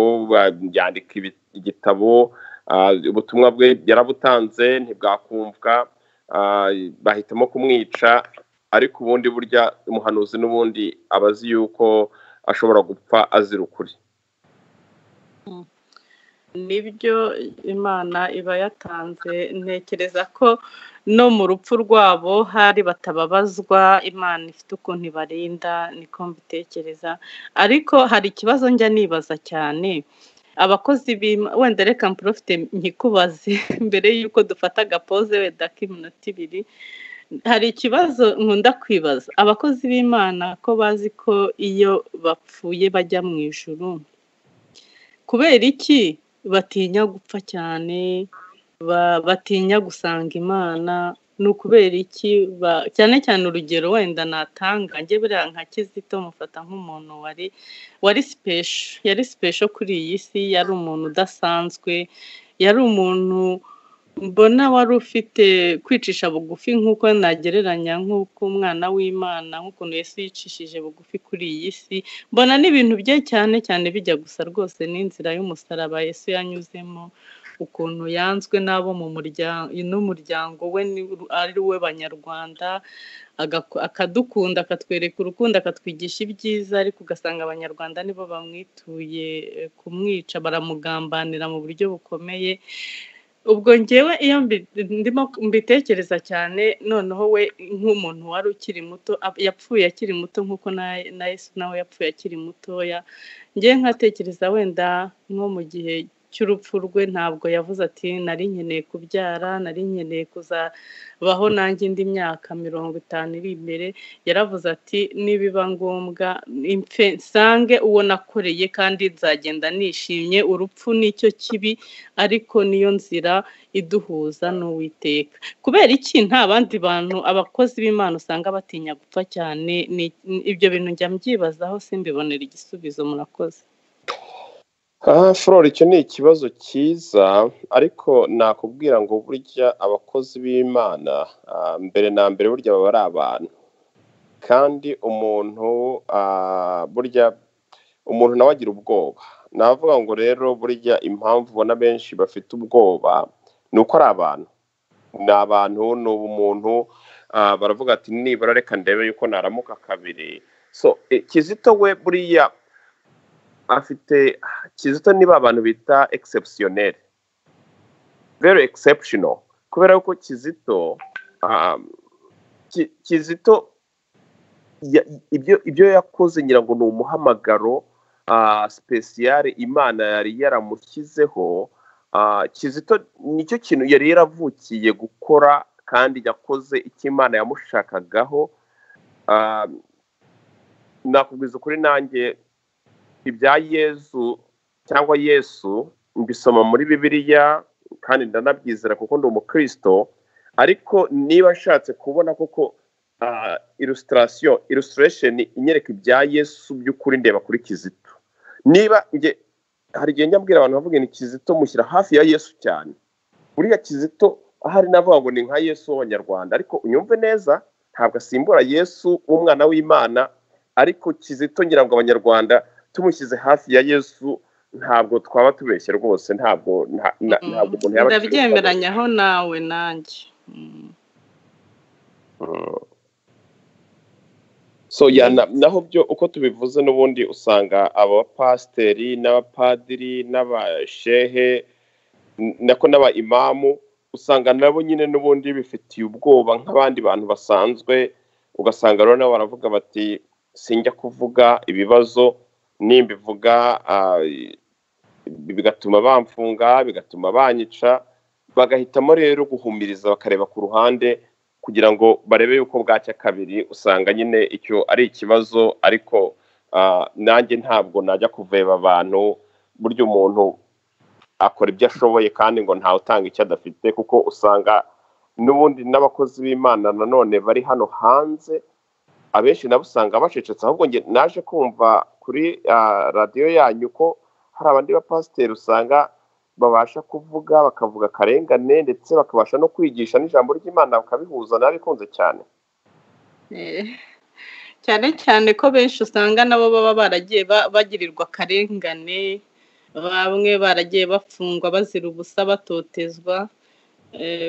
yandika igitabo, ubutumwa bwe yarabutanze ntibwakumvwa, bahitamo kumwica. Ariko ubundi burya umuhanuzi n'ubundi abazi yuko ashobora gupfa azira ukuri. Nibyo Imana iba yatanze. Ntekereza ko no mu rupfu rwabo hari batababazwa, Imana ifite ukuntu ibarinda, niko mbitekereza. Ariko hari ikibazo njya nibaza cyane, abakozi wenda reka mprofite nkikubaze mbere yuko dufata agapoze wenda k'iminota 2. hari ikibazo nkunda kwibaza, abakozi b'Imana ko bazi ko iyo bapfuye bajya mu ijuru, kubera iki batinya gupfa cyane, batinya gusanga Imana? Ni ukubera iki? Cyane cyane urugero wenda natanga, njye buriya nka Kizito mufata nk'umuntu wari special, yari special kuri iyi si, yari umuntu udasanzwe, yari umuntu mbona wari ufite kwicisha bugufi, nk'uko nagereranya nk'uko umwana w'Imana, nk'ukuntu Yesu yicishije bugufi kuri iyi si. Mbona n'ibintu bye cyane cyane bijya gusa rwose n'inzira y'umusaraba Yesu yanyuzemo, ukuntu yanzwe n'abo mu n'umuryango we ari we Banyarwanda, akadukunda, akatwereka urukundo, akatwigisha ibyiza, ariko ugasanga Abanyarwanda nibo bamwituye kumwica, baramugambanira mu buryo bukomeye. Ubwo njyewe iyo ndimo mbitekereza cyane, noneho we nk'umuntu wari ukiri muto, yapfuye akiri muto nk'uko na Yesu nawe yapfuye akiri mutoya, njyewe nkatekereza wenda nko mu gihe cy'urupfu rwe ntabwo yavuze ati nari nkeneye kubyara, nari nkeneye kuzabaho nanjye indi myaka 50 iri imbere. Yaravuze ati nibiba ngombwa impfe nsange uwo nakoreye, kandi nzagenda nishimye. Urupfu nicyo kibi, ariko niyo nzira iduhuza n'Uwiteka. Kubera iki nta bandi bantu, abakozi b'Imana usanga batinya gupfa cyane? Ibyo bintu njya mbyibazaho, simbibonera igisubizo. Murakoze. Flora, icyo ni ikibazo cyiza, ariko nakubwira ngo burya abakozi b'Imana mbere na mbere burya baba ari abantu, kandi umuntu burya umuntu nawe agira ubwoba. Navuga ngo rero burya impamvu ubona benshi bafite ubwoba ni uko ari abantu, ni abantu, ni umuntu. Baravuga ati nibura reka ndebe yuko naramuka kabiri. So Kizito we buriya Kizito niba abantu bita exceptionnel, very exceptional, kubera ko Kizito ibyo yakoze ngira ngo ni umuhamagaro special Imana yari yaramushyizeho. Kizito nicyo kintu yari yaravukiye gukora kandi yakoze icyo Imana yamushakagaho. Nakubwiza kuri nanjye ibya Yesu cyangwa Yesu mbisoma muri Bibiliya kandi ndanabyizera kuko ndi umukristo, ariko niba nshatse kubona koko illustration inyereka ibya Yesu by'ukuri ndeba kuri Kizito. Niba nge hari igihe njyambwira abantu bavuga ni Kizito mushyira hafi ya Yesu cyane, buriya Kizito ahari navuga ngo ni nka Yesu w'Abanyarwanda, ariko unyumve neza ntabwo asimbura Yesu umwana w'Imana, ariko Kizito ngira ngo Abanyarwanda tumushyize hafi ya Yesu ntabwo twaba tubeshye rwose, ntabwo umuntu yaba ndabyemeranyaho nawe nanjye. So naho byo uko tubivuze n'ubundi usanga abapasiteri n'abapadiri n'abashehe nako n'abaimamu usanga nabo nyine n'ubundi bifitiye ubwoba nk'abandi bantu basanzwe, ugasanga rero nabo baravuga bati sinjya kuvuga ibibazo, nimbivuga bigatuma bamfunga, bigatuma banyica, bagahitamo rero guhumiriza bakareba ku ruhande kugira ngo barebe yuko bwacya kabiri. Usanga nyine icyo ari ikibazo, ariko nanjye ntabwo najya kuveba abantu. Burya umuntu akora ibyo ashoboye kandi ngo ntawe utanga icyo adafite, kuko usanga n'ubundi n'abakozi b'Imana nanone bari hano hanze abenshi nabo usanga bacecetse. Ahubwo nge naje kumva kuri radiyo yanyu ko hari abandi bapasiteri usanga babasha kuvuga bakavuga akarengane ndetse bakabasha no kwigisha n'ijambo ry'Imana bakabihuza, nabikunze cyane. Cyane cyane ko benshi usanga nabo baba baragiye bagirirwa akarengane, bamwe baragiye bafungwa bazira ubusa batotezwa.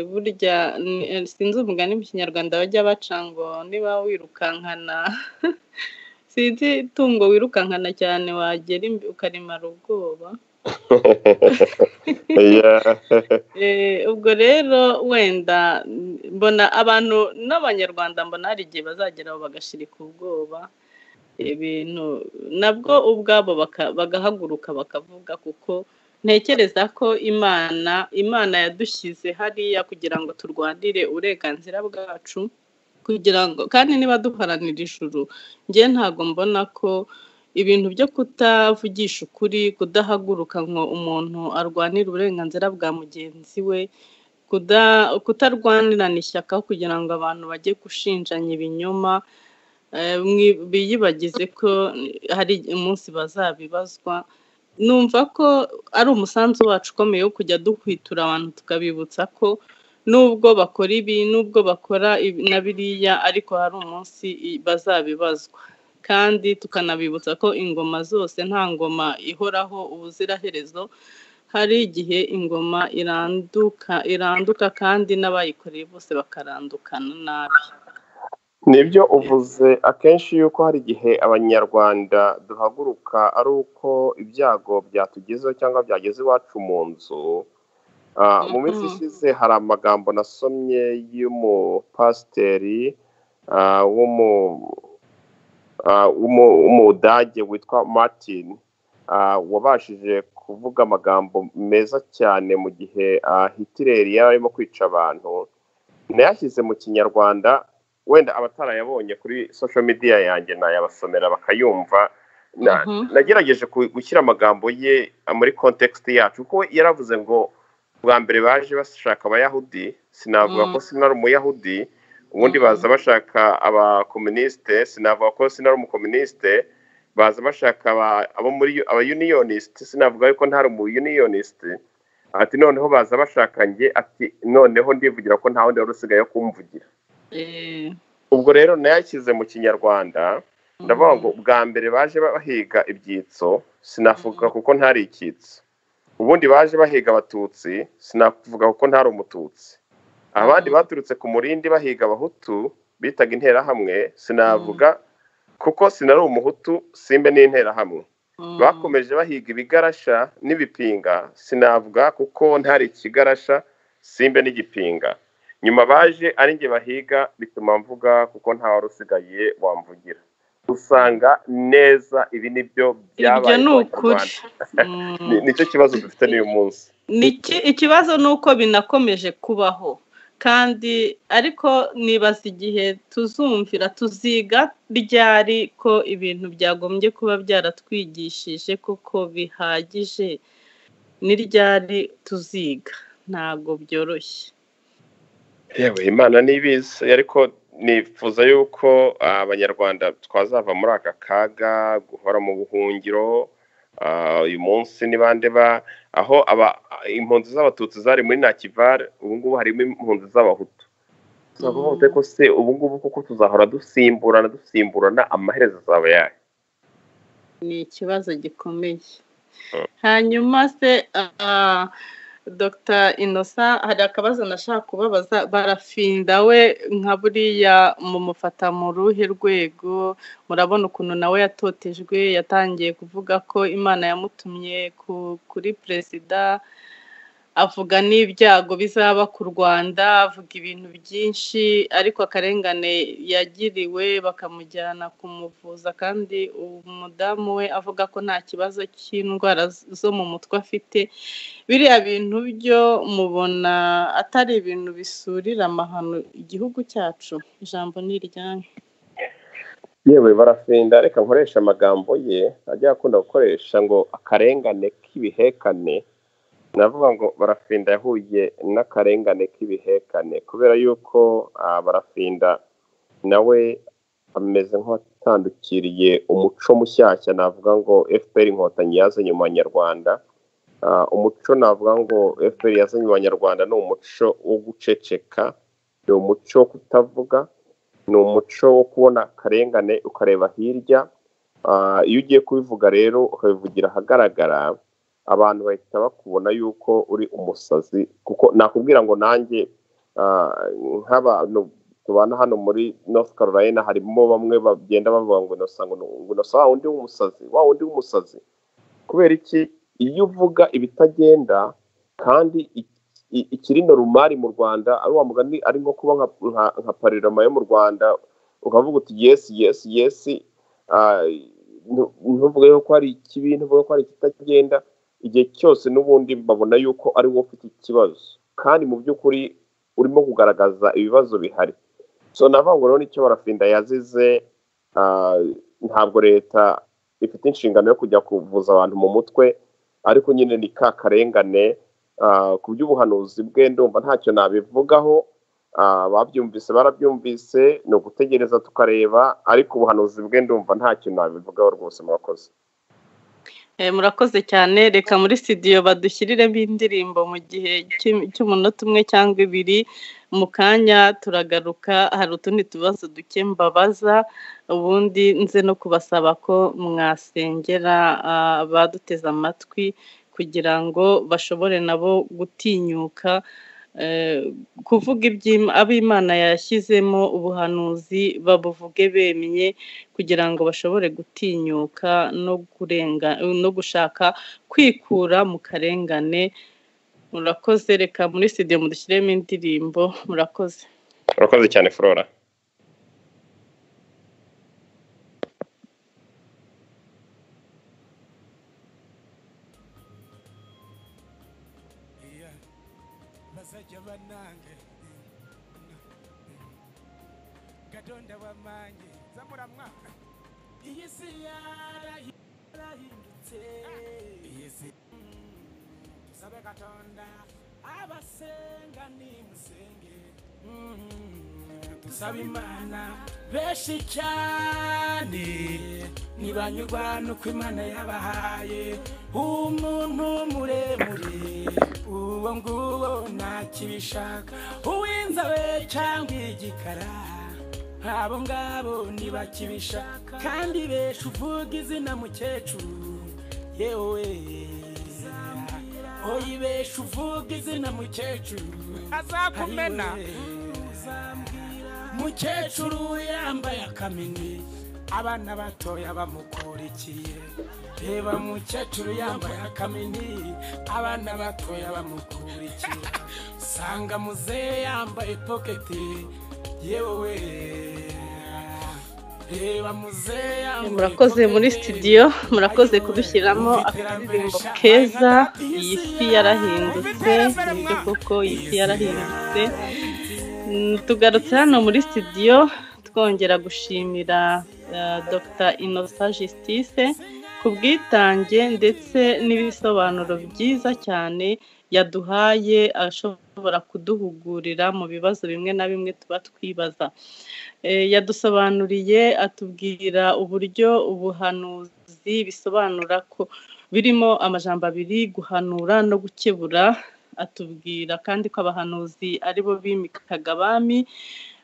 Burya sinzi umugani mu Kinyarwanda bajya baca ngo niba wirukankana sinzi itungo wirukankana cyane wagera ukarimara ubwoba. Ubwo rero wenda mbona abantu n'Abanyarwanda mbona hari igihe bazageraho bagashirika ubwoba, ibintu nabwo ubwabo bagahaguruka bakavuga, kuko ntekereza ko Imana yadushyize hariya kugira ngo turwanire uburenganzira bwacu, kugira ngo kandi niba duharanira ijuru, njye ntago mbona ko ibintu byo kutavugisha ukuri, kudahaguruka ngo umuntu arwanire uburenganzira bwa mugenzi we, kutarwanirana ishyaka kugira ngo abantu bajye gushinjanya ibinyoma, biyibagize ko hari umunsi bazabibazwa. Numva ko ari umusanzu wacu ukomeye wo kujya duhwitura abantu tukabibutsa ko nubwo bakora ibi, nubwo bakora na biriya, ariko hari umunsi bazabibazwa. Kandi tukanabibutsa ko ingoma zose nta ngoma ihoraho ubuziraherezo, hari igihe ingoma iranduka kandi n'abayikoreye bose bakarandukana nabi. Nibyo uvuze akenshi yuko hari igihe Abanyarwanda duhaguruka ari uko ibyago byatugezeho cyangwa byageze iwacu mu nzu. Mu minsi ishize hari amagambo nasomye y'umupasiteri w'umudage witwa Martin, wabashije kuvuga amagambo meza cyane mu gihe Hitler yari arimo kwica abantu. Nayashyize mu Kinyarwanda, wenda abatarayabonye kuri social media yanjye nayabasomera bakayumva. Nagerageje gushyira amagambo ye muri context yacu, kuko yaravuze ngo bwa mbere baje bashaka Abayahudi, sinavuga ko sinari Umuyahudi, ubundi baza bashaka abakomuniste, sinavuga ko sinari umukomuniste, baza bashaka abo muri abayunionist, sinavuga ko ntari umuyunionist, ati noneho baza bashaka nge, ati noneho ndivugira ko nta wundi wari usigaye kumvugira. Ubwo rero nayashyize mu Kinyarwanda, ndavuga ngo bwa mbere baje bahiga ibyitso, sinavuga kuko ntari icyitso. Ubundi baje bahiga Abatutsi, sinavuga kuko ntari Umututsi. Abandi baturutse ku Murindi bahiga Abahutu bitaga Interahamwe, sinavuga kuko sinari Umuhutu, simbe n'Interahamwe. Bakomeje bahiga Ibigarasha n'Ibipinga, sinavuga kuko ntari Ikigarasha, simbe n'Igipinga. nyuma baje ari njye bahiga bituma mvuga kuko nta wari usigaye wamvugira usanga neza ibi nibyo byabaye ibyo ni ukuri nicyo kibazo dufite n'uyu munsi ikibazo ni uko binakomeje kubaho kandi ariko nibaza igihe tuzumvira tuziga ryari ko ibintu byagombye kuba byaratwigishije kuko bihagije ni ryari tuziga ntabwo byoroshye yewe imana nibizi ariko nifuza yuko abanyarwanda twazava muri aka kaga guhora mu buhungiro uyu munsi n'ibande aho impunzi z'abatutsi zari muri Nakivale ubu ngubu harimo impunzi z'abahutu tuzavuga ko se ubu ngubu kuko tuzahora dusimburana amaherezo azaba yayo ni ikibazo gikomeye hanyuma se Dr. Innocent hari akabazo nashaka kubabaza barafinda we nka buriya mumufata mu ruhe rwego murabona ukuntu nawe yatotejwe yatangiye kuvuga ko Imana yamutumye kuri perezida avuga n'ibyago bizaba ku Rwanda avuga ibintu byinshi ariko akarengane yagiriwe bakamujyana kumuvuza kandi umudamu we avuga ko nta kibazo cy'indwara zo mu mutwe afite biriya bintu byo mubona atari ibintu bisurira amahano igihugu cyacu ijambo ni iryanyu yewe barafinda reka nkoresha amagambo ye ajya akunda gukoresha ngo akarengane k'ibihekane navuga ngo barafinda yahuye n'akarengane k'ibihekane kubera yuko barafinda nawe ameze nk'uwatandukiriye umuco mushyashya navuga ngo FPR inkotanyi yazanye mu banyarwanda umuco navuga ngo FPR yazanye mu banyarwanda ni umuco wo guceceka ni umuco wo kutavuga ni umuco wo kubona akarengane ukareba hirya iyo ugiye kubivuga rero ukabivugira ahagaragara abantu bahita bakubona yuko uri umusazi kuko nakubwira ngo nanjye nk'abantu tubana hano muri North Carolina harimo bamwe bagenda bavuga ngo Innocent wa wundi w'umusazi kubera iki iyo uvuga ibitagenda kandi ikirino rumari mu Rwanda ari wa mugani ari nko kuba nka parirama yo mu Rwanda ukavuga uti yes ntuvuge ko ari ikibi ntuvuge ko ari ikitagenda igihe cyose n'ubundi babona yuko ari wowe ufite ikibazo kandi mu by'ukuri urimo kugaragaza ibibazo bihari so navuga ngo rero nicyo barafinda yazize ntabwo leta ifite inshingano yo kujya kuvuza abantu mu mutwe ariko nyine ni ka karengane ku by'ubuhanuzi bwe ndumva ntacyo nabivugaho babyumvise barabyumvise ni ugutegereza tukareba ariko ubuhanuzi bwe ndumva ntacyo nabivugaho rwose murakoze murakoze cyane reka muri studio badushyiriremo indirimbo mu gihe cy'umunota umwe cyangwa ibiri mu kanya turagaruka hari utundi tubazo duke mbabaza ubundi nze no kubasaba ko mwasengera baduteze amatwi kugira ngo bashobore nabo gutinyuka kuvuga ab'Imana yashyizemo ubuhanuzi babuvuge bemye kugira ngo bashobore gutinyuka no gushaka kwikura mu karengane murakoze reka muri studio mudushyiremo indirimbo murakoze cyane Flora Katonda wamanyi zamura mwaka iyisi yarahindutse iyisi tusabe Katonda abasenga ni musenge tusabe Imana benshi cyane nibanyurwa nuko Imana yabahaye umuntu muremure uwo nguwo ntakibishaka uw'inzobe cyangwa igikara abo ngabo ntibakibishaka kandi besha uvuga izina mukecuru yewe oyibesha uvuga izina mukecuru azakumena mukecuru yambaye akamini abana batoya bamukurikiye reba mukecuru yambaye akamini abana batoya bamukurikira sanga muzehe yambaye poketi yewe reba muzehe yambaye murakoze muri studio murakoze kudushyiramo akaririmbo keza iyi si yarahindutse nibyo koko iyi si yarahindutse. Tugarutse hano muri studio twongera gushimira Dr Innocent Justice ku bwitange ndetse n'ibisobanuro byiza cyane yaduhaye ashobora kuduhugurira mu bibazo bimwe na bimwe tuba twibaza. Yadusobanuriye atubwira uburyo ubuhanuzi bisobanura ko birimo amajambo abiri, guhanura no gukebura. Atubwira kandi ko abahanuzi aribo bimikaga abami,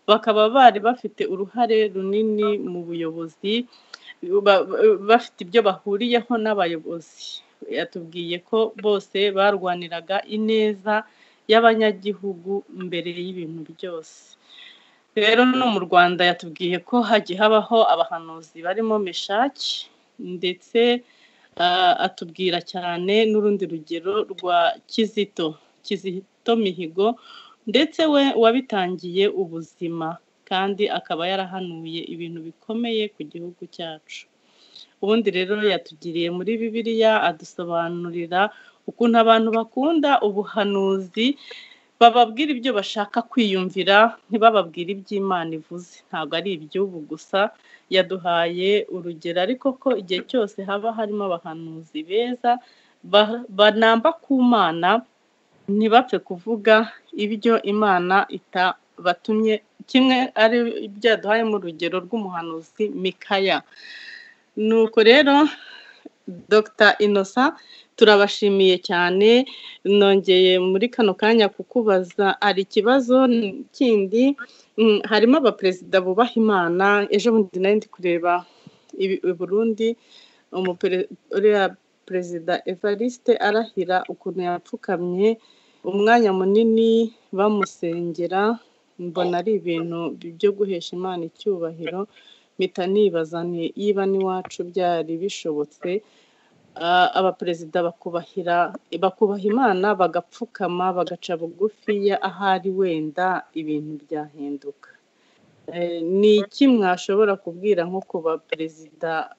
bakaba bari bafite uruhare runini mu buyobozi, bafite ibyo bahuriyeho n'abayobozi. Yatubwiye ko bose barwaniraga ineza y'abanyagihugu mbere y'ibintu byose. Rero no mu Rwanda yatubwiye ko hagiye habaho abahanuzi barimo Meshaki, ndetse atubwira cyane n'urundi rugero rwa Kizito Mihigo, ndetse we wabitangiye ubuzima kandi akaba yarahanuye ibintu bikomeye ku gihugu cyacu. Ubundi rero yatugiriye muri Bibiliya adusobanurira ukuntu abantu bakunda ubuhanuzi, bababwira ibyo bashaka kwiyumvira, ntibababwire iby'Imana ivuze. Ntabwo ari iby'ubu gusa, yaduhaye urugero ariko ko igihe cyose haba harimo abahanuzi beza banamba ku Mana, ntibapfe kuvuga ibyo Imana itabatumye, kimwe ari ibyo yaduhaye mu rugero rw'umuhanuzi Mikaya. Nuko rero Dr Innocent turabashimiye cyane. Nongeye muri kano kanya kukubaza, ari ikibazo kindi, harimo abaperezida bubaha Imana. Ejo bundi nari ndi kureba i Burundi, perezida Evariste arahira ukuntu yapfukamye umwanya munini bamusengera. Mbona ari ibintu byo guhesha Imana icyubahiro. Mpita nibaza niba n'iwacu byari bishobotse abaperezida bakubaha Imana, bagapfukama, bagaca bugufiya, ahari wenda ibintu byahinduka. Ni iki mwashobora kubwira nko ku baperezida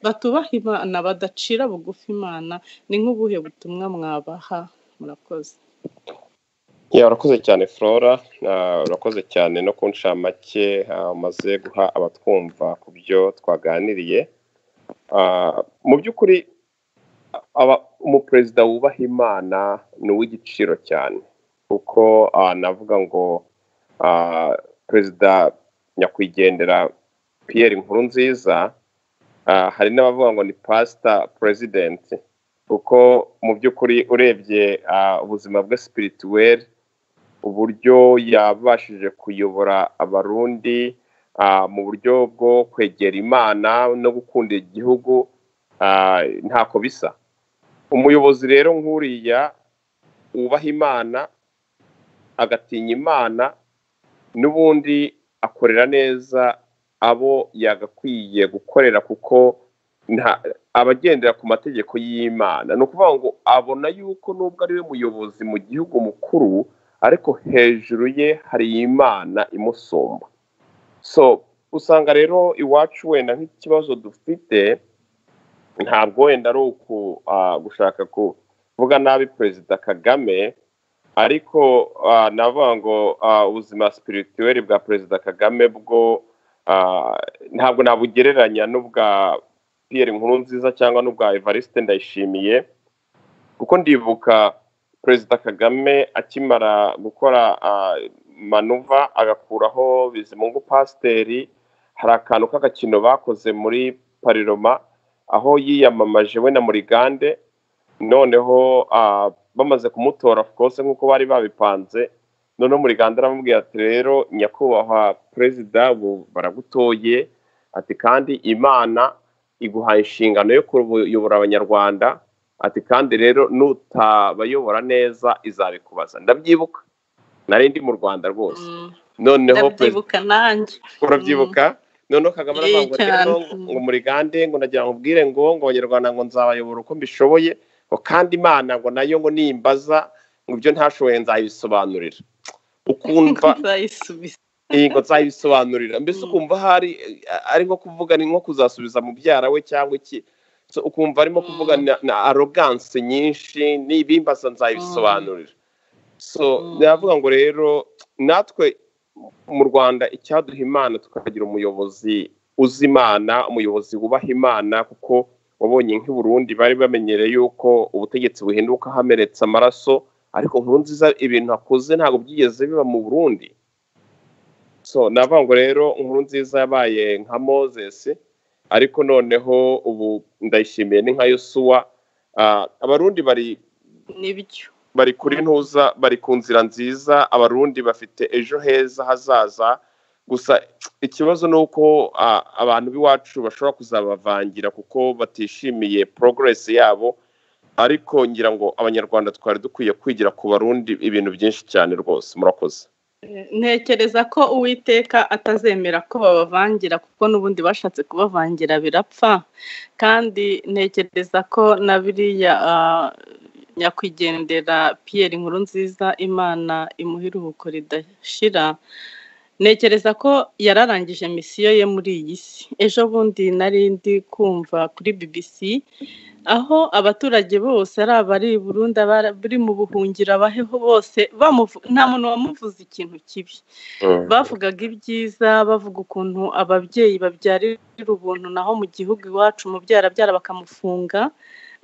batubaha Imana, badacira bugufi Imana? Ni nk'ubuhe butumwa mwabaha? Murakoze. Urakoze cyane Flora, urakoze cyane no ku ncamake umaze guha abatwumva ku byo twaganiriye. Mu by'ukuri umuperezida wubaha Imana ni uw'igiciro cyane, kuko navuga ngo perezida nyakwigendera Pierre Nkurunziza, hari n'abavuga ngo ni pastor president, kuko mu by'ukuri urebye ubuzima bwe spirituel, uburyo yabashije kuyobora abarundi mu buryo bwo kwegera Imana no gukunda igihugu, ntako bisa. Umuyobozi rero nk'uriya wubaha Imana, agatinya Imana, n'ubundi akorera neza abo yagakwiye gukorera, kuko abagendera ku mategeko y'Imana. Ni ukuvuga ngo abona yuko nubwo ari we muyobozi mu gihugu mukuru, ariko hejuru ye hari Imana imusumba. So usanga rero iwacu wenda nk'ikibazo dufite, ntabwo wenda ari gushaka kuvuga nabi Perezida Kagame, ariko navuga ngo ubuzima spirituel bwa Perezida Kagame bwo ntabwo nabugereranya n'ubwa Pierre Nkurunziza cyangwa n'ubwa Evariste Ndayishimiye, kuko ndibuka Perezida Kagame akimara gukora manuva agakuraho Bizimungu Pasiteri, hari akantu k'agakino bakoze muri Pariroma aho yiyamamaje we na Murigande, noneho bamaze kumutora of course nk'uko bari babipanze, noneho Murigande aramubwira ati rero nyakubahwa perezida, ubu baragutoye, ati kandi Imana iguhaye inshingano yo kuyobora abanyarwanda, ati kandi rero nutabayobora neza izabikubaza. Ndabyibuka, nari ndi mu Rwanda rwose. Noneho ndabyibuka nanjye. Urabyibuka? none Kagame aravuga ngo rero ngo murigande ngo nagira nkubwire ngo abanyarwanda ngo nzabayobora uko mbishoboye ngo kandi Imana ngo nayo ngo nimbaza ngo ibyo ntashoboye nzayisobanurira ukumva ngo nzayisobanurira mbese ukumva ari nko kuvuga ni nko kuzasubiza mu byara we cyangwa iki ukumva arimo kuvuga na arrogance nyinshi n'ibimbaza nzayisobanurira ndavuga ngo rero natwe mu Rwanda icyaduha Imana tukagira umuyobozi uzi Imana umuyobozi wubaha Imana kuko wabonye nk'i Burundi bari bamenyereye yuko ubutegetsi buhinduka hamenetse amaraso ariko Nkurunziza ibintu akoze ntabwo byigeze biba mu Burundi navuga ngo rero Nkurunziza yabaye nka Moses ariko noneho ubu ndayishimiye ni nka Yosuwa abarundi bari kuri ntuza bari ku nzira nziza abarundi bafite ejo heza hazaza gusa ikibazo ni uko abantu b'iwacu bashobora kuzabavangira kuko batishimiye progress yabo ariko ngira ngo abanyarwanda twari dukwiye kwigira ku barundi ibintu byinshi cyane rwose murakoze ntekereza ko Uwiteka atazemera ko babavangira kuko n'ubundi bashatse kubavangira birapfa kandi ntekereza ko na biriya nyakwigendera Pierre Nkurunziza Imana imuha iruhuko ridashira ntekereza ko yararangije misiyo ye muri iyi si ejo bundi nari ndi kumva kuri BBC aho abaturage bose ari abari Burundi bari mu buhungiro abaheho bose nta muntu wamuvuze ikintu kibi bavugaga ibyiza bavuga ukuntu ababyeyi babyarira ubuntu naho mu gihugu iwacu umubyara bakamufunga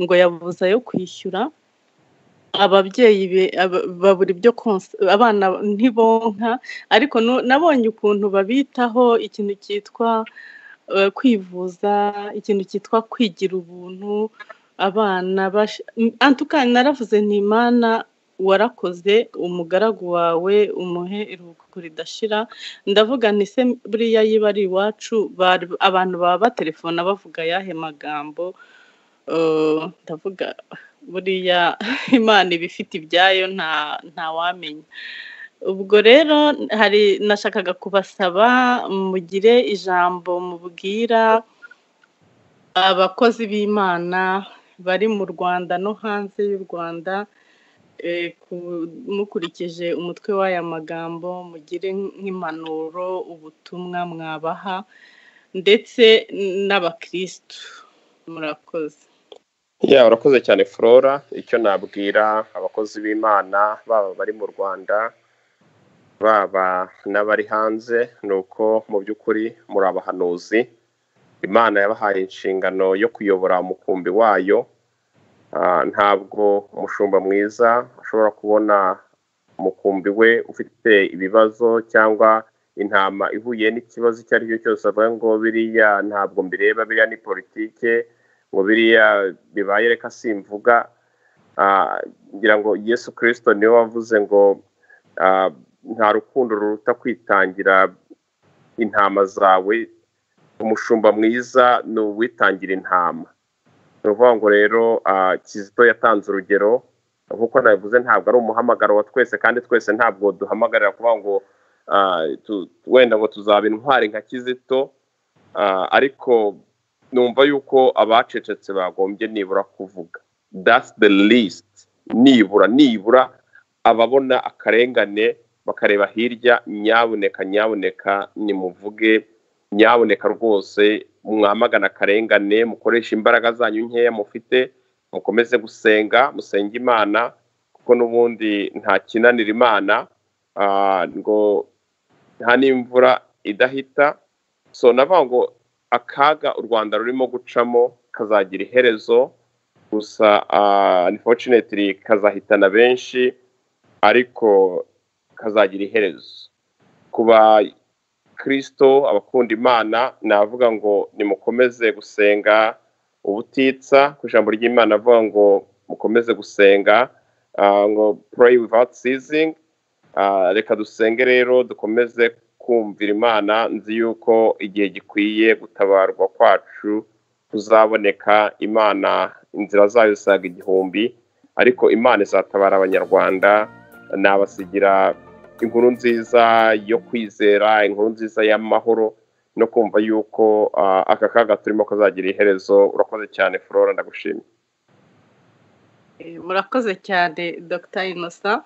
ngo yabuza yo kwishyura ababyeyi babura ibyo abana ntibonka ariko nabonye ukuntu babitaho ikintu cyitwa kwivuza ikintu cyitwa kwigira ubuntu abana antukanye naravuze nti Imana warakoze umugaragu wawe umuhe iruhuko ridashira ndavuga nti se buriya yiba ari iwacu abantu baba batelefona bavuga yahe magambo ndavuga buriya Imana ibifite ibyayo nta wamenya ubwo rero nashakaga kubasaba mugire ijambo mubwira abakozi b'Imana bari mu Rwanda no hanze y'u Rwanda mukurikije umutwe w'aya magambo mugire nk'impanuro ubutumwa mwabaha ndetse n'abakristo murakoze urakoze cyane Flora icyo nabwira abakozi b'Imana baba bari mu Rwanda baba n'abari hanze nuko mu by'ukuri muri abahanuzi Imana yabahaye inshingano yo kuyobora umukumbi wayo ntabwo umushumba mwiza ashobora kubona umukumbi we ufite ibibazo cyangwa intama ihuye n'ikibazo icyo ari cyo cyose avuga ngo biriya ntabwo mbireba biriya ni politike ngo biriya bibaye reka simvuga ngira ngo Yesu Kristo niwe wavuze ngo nta rukundo ruruta kwitangira intama zawe umushumba mwiza ni uwitangira intama ni ukuvuga ngo rero Kizito yatanze urugero nk'uko nabivuze ntabwo ari umuhamagaro wa twese kandi twese ntabwo duhamagarira kuvuga ngo wenda ngo tuzaba intwari nka Kizito ariko numva yuko abacecetse bagombye nibura kuvuga that's the least nibura ababona akarengane bakareba hirya nyabuneka nimuvuge nyabuneka rwose mwamagana akarengane mukoresha imbaraga zanyu nkeya mufite mukomeze gusenga musenge Imana kuko n'ubundi nta kinanira Imana ngo nta n'imvura idahita navuga ngo akaga u Rwanda rurimo gucamo kazagira iherezo gusa unfortunately kazahitana benshi ariko kazagira iherezo kuba Kristo abakunda Imana navuga ngo nimukomeze gusenga ubutitsa ku ijambo ry'Imana avuga ngo mukomeze gusenga ngo pray without ceasing reka dusenge rero dukomeze kumvira Imana nzi yuko igihe gikwiye gutabarwa kwacu kuzaboneka Imana inzira zayo zisaga igihumbi ariko Imana izatabara abanyarwanda nabasigira inkuru nziza yo kwizera inkuru nziza y'amahoro no kumva yuko aka kaga turimo kazagira iherezo. Urakoze cyane Flora, ndagushimye. Murakoze cyane Dr. Innocent.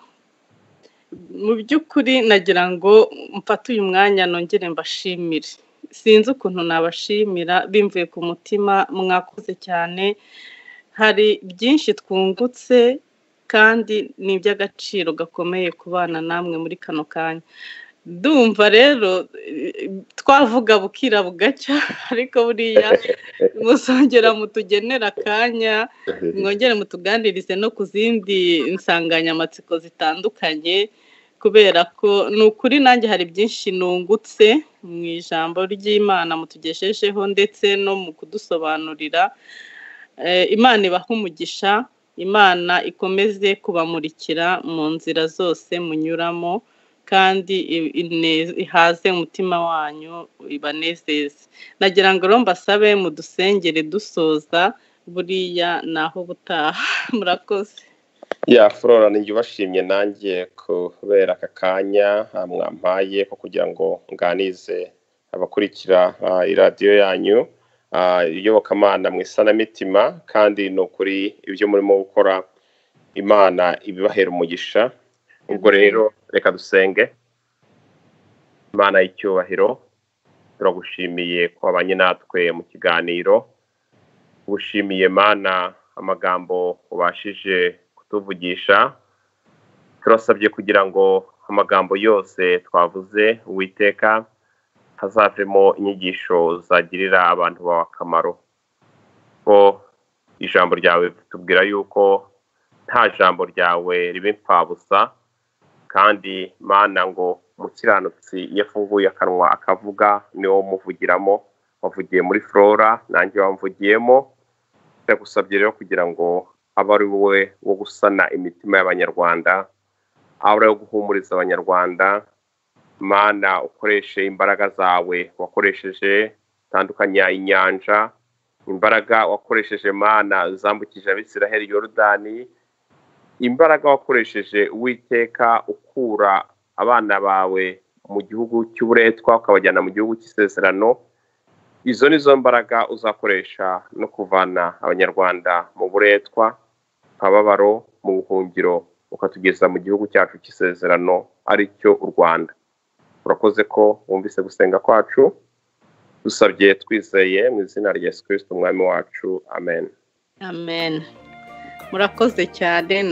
Mu by'ukuri nagira ngo mfate uyu mwanya nongere mbashimire. Sinzi ukuntu nabashimira bimvuye ku mutima. Mwakoze cyane, hari byinshi twungutse kandi ni iby'agaciro gakomeye kubana namwe muri kano kanya. Ndumva rero twavuga bukira bugacya, ariko buriya muzongera mutugenera akanya, mwongere mutuganirize no ku zindi insanganyamatsiko zitandukanye, kubera ko ni ukuri nanjye hari byinshi nungutse mu ijambo ry'Imana mutugeshejeho ndetse no mu kudusobanurira. Imana ibaha umugisha, Imana ikomeze kubamurikira mu nzira zose munyuramo, kandi ihaze umutima wanyu, ibanezeze. Nagira ngo rero mbasabe mudusengere dusoza, buriya naho butaha. Murakoze. Ya Flora, ninjye ubashimye nanjye kubera aka kanya mwampaye ko kugira ngo nganize abakurikira iradiyo yanyu iyobokamana mu isanamitima, kandi ni ukuri ibyo murimo gukora Imana ibibahera umugisha. Ubwo rero reka dusenge. Imana y'icyubahiro, turagushimiye ko wabanye natwe mu kiganiro. Ugushimiye Mana amagambo ubashije kutuvugisha. Turasabye kugira ngo amagambo yose twavuze Uwiteka hazavemo inyigisho zagirira abantu bawe akamaro. Ko ijambo ryawe tubwira yuko nta jambo ryawe ribe impfabusa, kandi Mana ngo umukiranutsi iyo afunguye akanwa akavuga niwo muvugiramo. Wavugiye muri Flora, nanjye wamvugiyemo. Ndagusabye rero kugira ngo abe ari wowe wo gusana imitima y'Abanyarwanda, abe ari wo guhumuriza Abanyarwanda. Mana, ukoreshe imbaraga zawe wakoresheje tandukanya inyanja, imbaraga wakoresheje Mana zambukije Abisiraheli Yorodani, imbaraga wakoresheje Uwiteka ukura abana bawe mu gihugu cy'uburetwa ukabajyana mu gihugu cy'isezerano. Izo nizo mbaraga uzakoresha no kuvana Abanyarwanda mu buretwa, kababaro, mu buhungiro, ukatugeza mu gihugu cyacu cy'isezerano ari cyo u Rwanda. Urakoze ko wumvise gusenga kwacu, dusabye twizeye mu izina rya Yesu Kristo umwami wacu. Amen. Amen. Murakoze cyane.